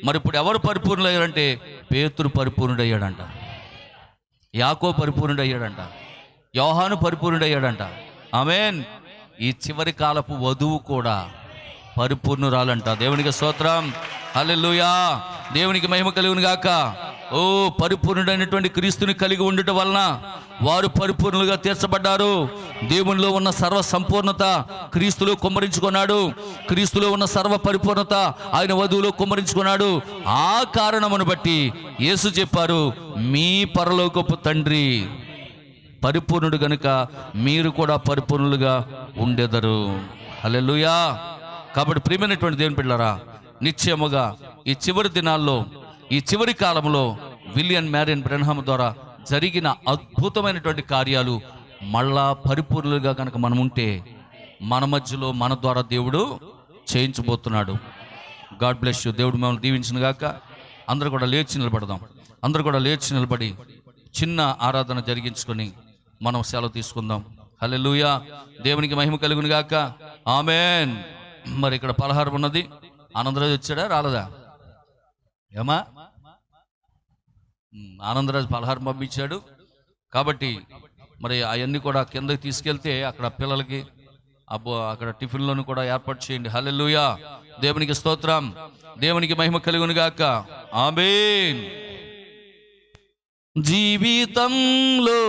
మరి ఇప్పుడు ఎవరు పరిపూర్ణులయ్యారంటే పేతురు పరిపూర్ణుడయ్యాడంట, యాకోబు పరిపూర్ణుడయ్యాడంట, యోహాను పరిపూర్ణుడయ్యాడంట. ఆమేన్. ఈ చివరి కాలపు వధువు కూడా పరిపూర్ణురాలంట. దేవునికి స్తోత్రం. హల్లెలూయా. దేవునికి మహిమ కలుగును గాక. ఓ పరిపూర్ణుడైనటువంటి క్రీస్తుని కలిగి ఉండటం వలన వారు పరిపూర్ణులుగా తీర్చబడ్డారు. దేవునిలో ఉన్న సర్వ సంపూర్ణత క్రీస్తులో కుమ్మరించుకున్నాడు. క్రీస్తులో ఉన్న సర్వ పరిపూర్ణత ఆయన వధువులో కుమ్మరించుకున్నాడు. ఆ కారణమును బట్టి యేసు చెప్పారు, మీ పరలోకపు తండ్రి పరిపూర్ణుడు గనుక మీరు కూడా పరిపూర్ణులుగా ఉండెదరు. హల్లెలూయా. కాబట్టి ప్రియమైనటువంటి దేవుని బిడ్డలారా, నిశ్చయముగా ఈ చివరి దినాల్లో, ఈ చివరి కాలంలో విలియం మ్యారియన్ బ్రెన్హామ్ ద్వారా జరిగిన అద్భుతమైనటువంటి కార్యాలు మళ్ళా పరిపూర్ణులుగా కనుక మనం ఉంటే మన మధ్యలో మన ద్వారా దేవుడు చేయించబోతున్నాడు. God bless you. దేవుడు మిమ్మల్ని దీవించిన గాక. అందరూ కూడా లేచి నిలబడదాం. అందరూ కూడా లేచి నిలబడి చిన్న ఆరాధన జరిగించుకొని మనం సెలవు తీసుకుందాం. హల్లెలూయా. దేవునికి మహిమ కలుగును గాక. ఆమేన్. మరి ఇక్కడ పలహారం ఉన్నది. ఆనందరాజు వచ్చాడా రాలేదా? ఏమా ఆనందరాజు పలహారం పంపించాడు. కాబట్టి మరి అవన్నీ కూడా కిందకి తీసుకెళ్తే అక్కడ పిల్లలకి అక్కడ టిఫిన్లను కూడా ఏర్పాటు చేయండి. హల్లెలూయా, దేవునికి స్తోత్రం, దేవునికి మహిమ కలుగును గాక. ఆమేన్. జీవితంలో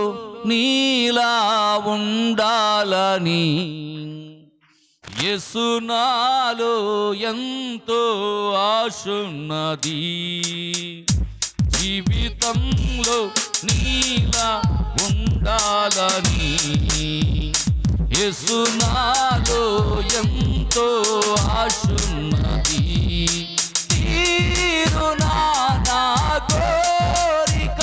నీలా ఉండాలని యేసు నాలో ఎంతో ఆశున్నది. జీవితంలో నీలా ఉండాలని యేసు నాలో ఎంతో ఆశున్నది. తీరునా నా కోరిక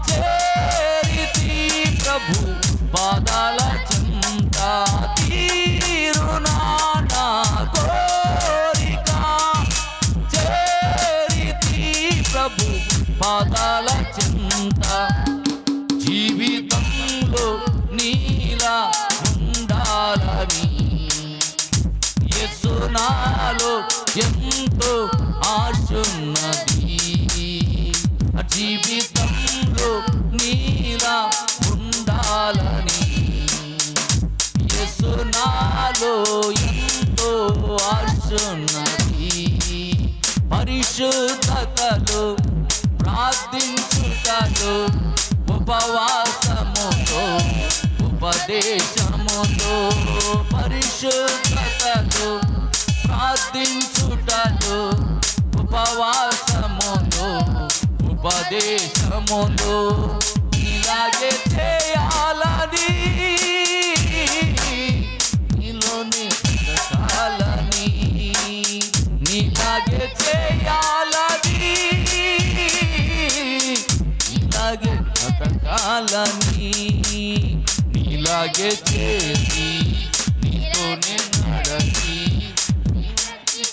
చేరితి ప్రభు పాదాల చెంత. తీరునా నా కోరిక చేరితి ప్రభు పాదాల చెంత. జీవితంలో నీలా ఉండాలని యేసు నాలో ఎంతో ఆశున్నది. జీవితంలో నీలా ఉండాలని యేసు నాలో ఎంతో ఆశున్నది. పరిశుద్ధతలో ప్రార్థించుటలో ఉపవాసముతో ఉపదేశముతో పరిశుద్ధతలో ప్రార్థించుటలో ఉపవాసముతో ఉపదేశముతో ఇలాగే చేయాలని నీలోని బ్రతకాలని నీలాగే చేయాలని నీలాగే బ్రతకాలని నీలాగే చేసి నీతోనే నడచి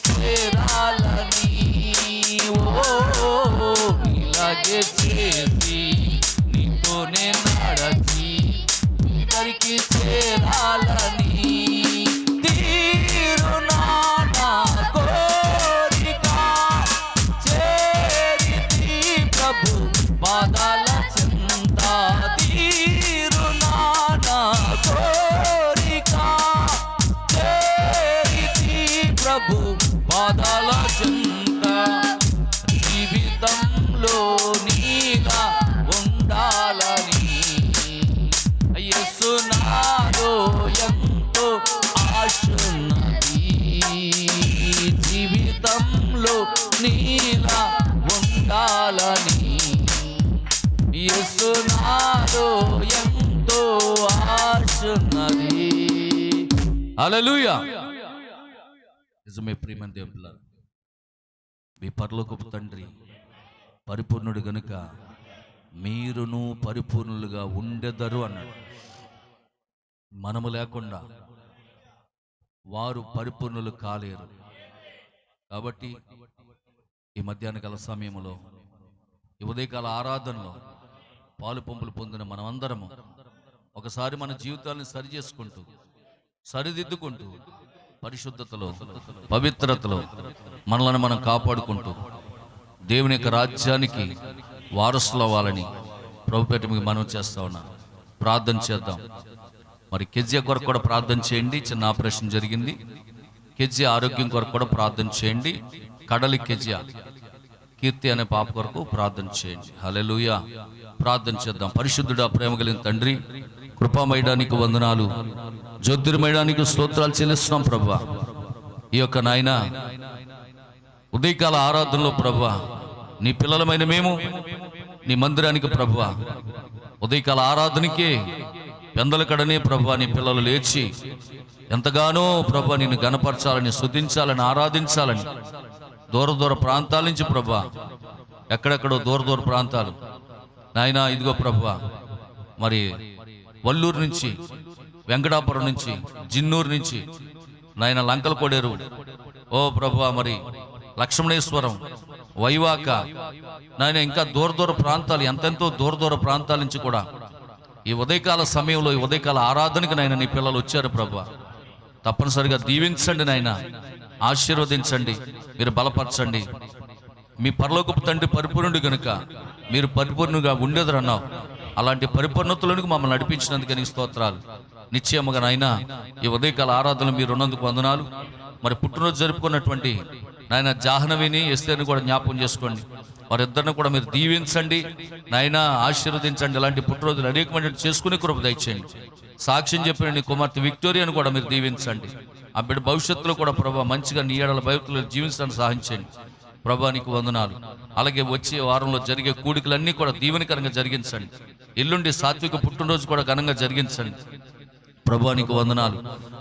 చేరాలని. ఓ నీలాగే చేసి నీతోనే నడచి ఇద్దరికి చేరాలని. తీరునా నా కోరిక చేరితి ప్రభు పాదాల చెంత. తీరునా నా కోరిక చేరితి ప్రభు పాదాల చెంత. జీవితంలో నీలా ఉండాలని యేసు నాలో ఎంతో ఆశున్నది. జీవితంలో నీలా ఉండాలని యేసు నాలో ఎంతో ఆశున్నది. హల్లెలూయా. నిజమే ప్రియమైన దేవుని పిల్లలు, మీ పరలోకపు తండ్రి పరిపూర్ణుడు గనుక మీరును పరిపూర్ణులుగా ఉండెదరు అన్నాడు. మనము లేకుండా వారు పరిపూర్ణులు కాలేరు. కాబట్టి ఈ మధ్యాహ్న కాల సమయంలో ఈ ఉదయకాల ఆరాధనలో పాలు పంపులు పొందిన మనమందరము ఒకసారి మన జీవితాలను సరి చేసుకుంటూ సరిదిద్దుకుంటూ పరిశుద్ధతలో పవిత్రతలో మనలను మనం కాపాడుకుంటూ దేవుని యొక్క రాజ్యానికి వారసులు అవ్వాలని ప్రభుపేట మీకు మనం చేస్తా ఉన్నాం. ప్రార్థన చేద్దాం. మరి కెజ్జా కొరకు కూడా ప్రార్థన చేయండి. చిన్న ఆపరేషన్ జరిగింది. కెజ్జా ఆరోగ్యం కొరకు కూడా ప్రార్థన చేయండి. కడలి కెజ్జా కీర్తి అనే పాప కొరకు ప్రార్థన చేయండి. హల్లెలూయా. ప్రార్థన చేద్దాం. పరిశుద్ధుడా, ప్రేమ కలిగిన తండ్రి, కృపామయడానికి వందనాలు, జ్యోతిర్మయడానికి స్తోత్రాలు చెల్లిస్తున్నాం ప్రభువా. ఈ యొక్క నాయన ఉదయకాల ఆరాధనలో ప్రభువా నీ పిల్లలమైన మేము నీ మందిరానికి ప్రభువా ఉదయకాల ఆరాధనకే పెందలకడనే ప్రభువా నీ పిల్లలు లేచి ఎంతగానో ప్రభువా నిన్ను గణపరచాలని, స్తుతించాలని, ఆరాధించాలని దూర దూర ప్రాంతాల నుంచి ప్రభువా, ఎక్కడెక్కడో దూర దూర ప్రాంతాలు నాయన ఇదిగో ప్రభువా, మరి వల్లూరు నుంచి, వెంకటాపురం నుంచి, జిన్నూరు నుంచి నాయన లంకల కొడేరు, ఓ ప్రభువా మరి లక్ష్మణేశ్వరం, వైవాక నాయన ఇంకా దూర దూర ప్రాంతాలు, ఎంతెంతో దూర దూర ప్రాంతాల నుంచి కూడా ఈ ఉదయకాల సమయంలో ఈ ఉదయకాల ఆరాధనకు నాయన నీ పిల్లలు వచ్చారు ప్రభువా. తప్పనిసరిగా దీవించండి నాయన. ఆశీర్వదించండి, మీరు బలపరచండి. మీ పరలోకపు తండ్రి పరిపూర్ణుడు గనుక మీరు పరిపూర్ణుగా ఉండేదరు అన్నావు. అలాంటి పరిపూర్ణతలోనికి మమ్మల్ని నడిపించినందుకు నీకు స్తోత్రాలు. నిశ్చయముగా నాయన ఈ ఉదయకాల ఆరాధనలు మీరు ఉన్నందుకు వందనాలు. మరి పుట్టినరోజు జరుపుకున్నటువంటి నాయన జాహ్నవిని, ఎస్తేర్ని కూడా జ్ఞాపకం చేసుకోండి. వారిద్దరిని కూడా మీరు దీవించండి నాయన, ఆశీర్వదించండి. ఇలాంటి పుట్టినరోజులు అనేకమంది చేసుకునే కృప దయచేయండి. సాక్ష్యం చెప్పిన నీ కుమార్తె విక్టోరియాను కూడా మీరు దీవించండి. ఆ బిడ్డ భవిష్యత్తులో కూడా ప్రభా మంచిగా నీ ఏడల భయతులు జీవించడానికి సహాయించండి. ప్రభా నీకు వందనాలు. అలాగే వచ్చే వారంలో జరిగే కూడికలన్నీ కూడా దీవెనకరంగా జరిగించండి. ఎల్లుండి సాత్విక పుట్టినరోజు కూడా ఘనంగా జరిగించండి. ప్రభా నీకు వందనాలు.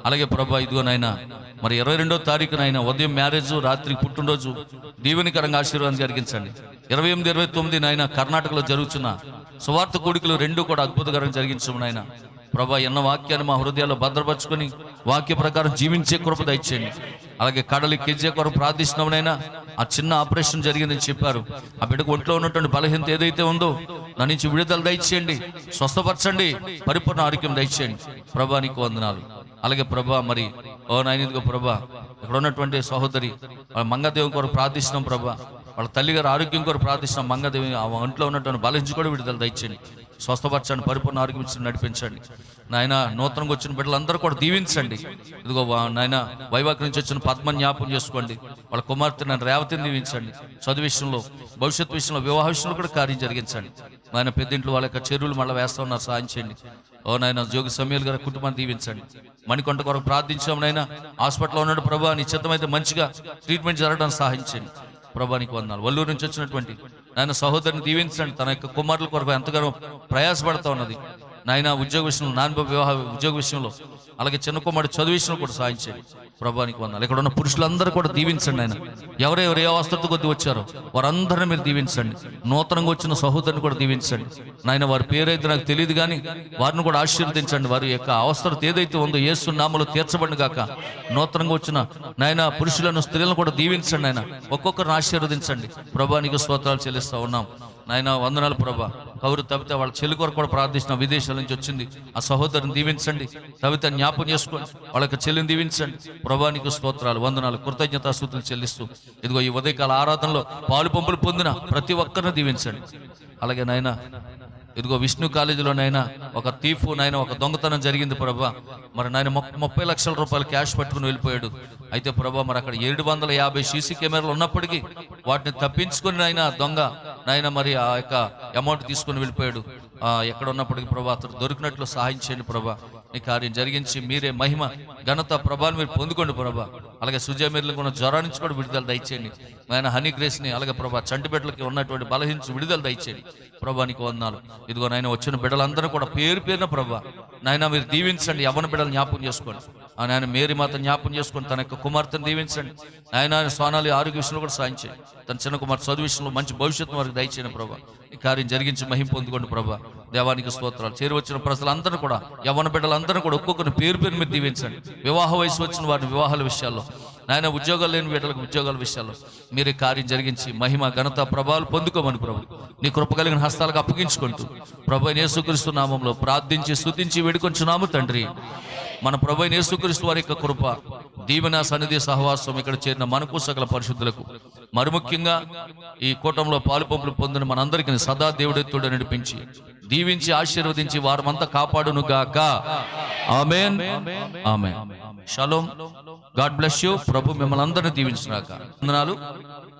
అలాగే ప్రభా ఇదిగోనైనా మరి 22వ తారీఖునైనా ఉదయం మ్యారేజ్, రాత్రి పుట్టినరోజు దీవెనకరంగా ఆశీర్వాదం జరిగించండి. 28, 29 నాయన కర్ణాటకలో జరుగుతున్న సువార్త కూడికలు 2 కూడా అద్భుతకరంగా జరిగించము నాయన. ప్రభా ఎన్న వాక్యాన్ని మా హృదయాల్లో భద్రపరుచుకొని వాక్య ప్రకారం జీవించే కృప దయచేయండి. అలాగే కడలి కెజ్జే కొరకు ప్రార్థిస్తున్నామనైనా ఆ చిన్న ఆపరేషన్ జరిగిందని చెప్పారు. ఆ బిడ్డకు ఒంట్లో ఉన్నటువంటి బలహీనత ఏదైతే ఉందో దాని నుంచి విడుదల దయచేయండి, స్వస్థపరచండి, పరిపూర్ణ ఆరోగ్యం దయచేయండి. ప్రభా నీకు వందనాలు. అలాగే ప్రభా మరి ఓ నాయనిదిగో ప్రభా ఇక్కడ ఉన్నటువంటి సహోదరి వాళ్ళ మంగదేవి కొరకు ప్రార్థిస్తున్నాం. ప్రభా వాళ్ళ తల్లిగారు ఆరోగ్యం కొరకు ప్రార్థిస్తున్నాం. మంగదేవి ఆ ఒంట్లో ఉన్నటువంటి బలహించి కూడా విడుదల దయచేయండి, స్వస్థపరచండి, పరిపూర్ణ ఆరోగ్యం ఇచ్చి నడిపించండి. నాయన నూతనంగా వచ్చిన బిడ్డలందరూ కూడా దీవించండి. ఇదిగో నాయన వైవాక్ నుంచి వచ్చిన పద్మని జ్ఞాపకం చేసుకోండి. వాళ్ళ కుమార్తె నన్ను రేవతిని దీవించండి. చదువు విషయంలో, భవిష్యత్తు విషయంలో, వివాహ విషయంలో కూడా కార్యం జరిగించండి. నాయన పెద్దింట్లో వాళ్ళ యొక్క చెరువులు మళ్ళీ వేస్తా ఉన్నారు, సాయం చేయండి. ఓ నాయన జోగి సమయాలు గారి కుటుంబాన్ని దీవించండి. మణికొండ కొరకు ప్రార్థించాం నాయన, హాస్పిటల్లో ఉన్నాడు ప్రభా, నీ చిత్తమైతే మంచిగా ట్రీట్మెంట్ జరగడానికి సహాయించండి. ప్రభా నీకు వందనాలు. వల్లూరు నుంచి వచ్చినటువంటి నాయన సహోదరిని దీవించండి. తన యొక్క కుమారుల కొరకు ఎంతగానో ప్రయాసపడతా ఉన్నది నాయన, ఉద్యోగ విషయంలో, నాన్న వివాహ ఉద్యోగ విషయంలో, అలాగే చిన్న కుమారుడు చదువు విషయంలో కూడా సాధించండి. ప్రభా నీకు వందనాలు. ఇక్కడ ఉన్న పురుషులందరూ కూడా దీవించండి ఆయన. ఎవరెవరు ఏ అవస్థతో కొద్ది వచ్చారో వారందరినీ మీరు దీవించండి. నూతనంగా వచ్చిన సహోదరిని కూడా దీవించండి నాయన. వారి పేరైతే నాకు తెలియదు కానీ వారిని కూడా ఆశీర్వదించండి. వారి యొక్క అవస్థతో ఏదైతే ఉందో యేసు నామములో తీర్చబడిన గాక. నూతనంగా వచ్చిన నాయన పురుషులను, స్త్రీలను కూడా దీవించండి ఆయన. ఒక్కొక్కరిని ఆశీర్వదించండి. ప్రభా నీకు స్తోత్రాలు చెల్లిస్తా ఉన్నాం నాయన. వందనాలు ప్రభా. కౌరు తవిత వాళ్ళ చెల్లి కొరకు కూడా ప్రార్థిస్తున్న, విదేశాల నుంచి వచ్చింది. ఆ సహోదరిని దీవించండి. తవిత జ్ఞాపకం చేసుకోండి, వాళ్ళ యొక్క చెల్లిని దీవించండి. ప్రభా నీకు స్తోత్రాలు, వందనాలు, కృతజ్ఞతాస్తుతులు చెల్లిస్తూ ఇదిగో ఈ ఉదయకాల ఆరాధనలో పాలు పంపులు పొందిన ప్రతి ఒక్కరిని దీవించండి. అలాగే నాయన ఇదిగో విష్ణు కాలేజీలోనైనా ఒక తీఫు నాయన, ఒక దొంగతనం జరిగింది ప్రభా. మరి నాయన 30 లక్షల రూపాయలు క్యాష్ పట్టుకుని వెళ్ళిపోయాడు. అయితే ప్రభా మరి అక్కడ 750 సీసీ కెమెరాలు ఉన్నప్పటికీ వాటిని తప్పించుకుని నాయన దొంగ నాయన మరి ఆ యొక్క అమౌంట్ తీసుకుని వెళ్ళిపోయాడు. ఎక్కడ ఉన్నప్పటికీ ప్రభా అతను దొరికినట్లు సహాయం చేయండి ప్రభా. ఈ కార్యం జరిగించి మీరే మహిమ, ఘనత, ప్రభావం మీరు పొందుకోండి ప్రభా. అలాగే సుజామీర్లకు ఉన్న జ్వరం నుంచి కూడా విడుదల దయచేయండి ఆయన. హనీ గ్రేస్ని అలాగే ప్రభా చంటి బిడ్డలకి ఉన్నటువంటి బలహించి విడుదల దయచేయండి. ప్రభా నీకు వందనాలు. ఇదిగో నాయన వచ్చిన బిడ్డలందరూ కూడా పేరు పేరున ప్రభా నాయన మీరు దీవించండి. యవ్వన బిడ్డలు జ్ఞాపకం చేసుకోండి. ఆయన మేరీ మాత జ్ఞాపకం చేసుకోండి. తన యొక్క కుమార్తెను దీవించండి ఆయన. సోనాలి ఆరోగ్య విషయంలో కూడా సాయం చేయండి. తన చిన్న కుమార్తె చదువు విషయంలో మంచి భవిష్యత్తు వారికి దయచేయండి ప్రభా. ఈ కార్యం జరిగించి మహిమ పొందుకోండి ప్రభా. దేవానికి స్తోత్రాలు. చేరి వచ్చిన ప్రజలందరూ కూడా, యవ్వన బిడ్డలందరూ కూడా ఒక్కొక్కరిని పేరు పేరు మీరు దీవించండి. వివాహ వయసు వచ్చిన వారిని వివాహాల విషయాల్లో, నాయన ఉద్యోగాలు లేని బిడ్డలకు ఉద్యోగాల విషయాల్లో మీరే కార్యం జరిగించి మహిమ, ఘనత, ప్రభావాలు పొందుకోమని ప్రభు నీ కృప కలిగిన హస్తాలకు అప్పగించుకుంటూ ప్రభు యేసుక్రీస్తు నామంలో ప్రార్థించి స్తుతించి వేడుకొంచున్నాము తండ్రి. మన ప్రభు యేసుక్రీస్తు వారి యొక్క కృప, దీవెన, సన్నిధి, సహవాసం ఇక్కడ చేరిన మనకు సకల పరిశుద్ధులకు, మరి ముఖ్యంగా ఈ కూటంలో పాలు పంపులు పొందిన మనందరికీ సదా దేవుడెత్తుడు నడిపించి దీవించి ఆశీర్వదించి వారమంతా కాపాడును గాక. Amen, amen. షలోమ్. God bless you. ప్రభు మిమ్మల్ని అందరినీ దీవించుగాక. వందనాలు.